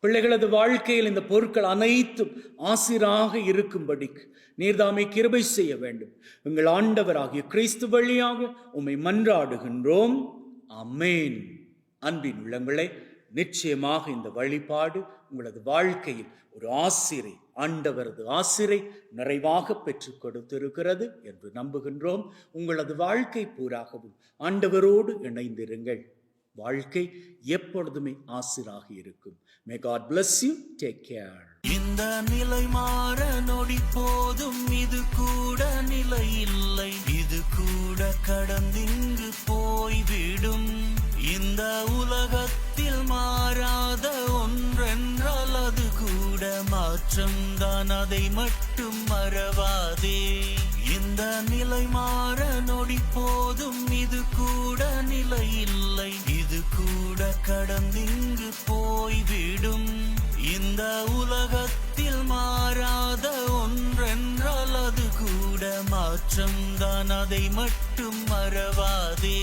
பிள்ளைகளது வாழ்க்கையில் இந்த பொருட்கள் அனைத்தும் ஆசீராக இருக்கும்படிக்கு நீர்தாமே கிருபை செய்ய வேண்டும். எங்கள் ஆண்டவராகிய கிறிஸ்து வழியாக உம்மை மன்றாடுகின்றோம். ஆமென். அன்பின் உள்ளங்களே, நிச்சயமாக இந்த வழிபாடு உங்களது வாழ்க்கையில் ஒரு ஆசிரை, ஆண்டவரது ஆசிரை நிறைவாக பெற்றுக் கொடுத்திருக்கிறது என்று நம்புகின்றோம். உங்களது வாழ்க்கை பூராகவும் ஆண்டவரோடு இணைந்திருங்கள். வாழ்க்கை எப்பொழுதுமே ஆசிராக இருக்கும். May God bless you. Take care. இந்த நிலை மாற நொடி போதும், இது கூட நிலை இல்லை, இது கூட கடந்திங்கு போய்விடும். இந்த உலகத்தில் மாறாத ஒன்றென்றால் அது கூட மாற்றம்தான், அதை மட்டும் மறவாதே. இந்த நிலை மாற நொடி போதும், இது கூட நிலை இல்லை, இது கூட கடந்திங்கு போய்விடும். இந்த உலகத்தில் மாறாத ஒன்றென்றால் அது கூட மாற்றம்தான், அதை மட்டும் மறவாதே.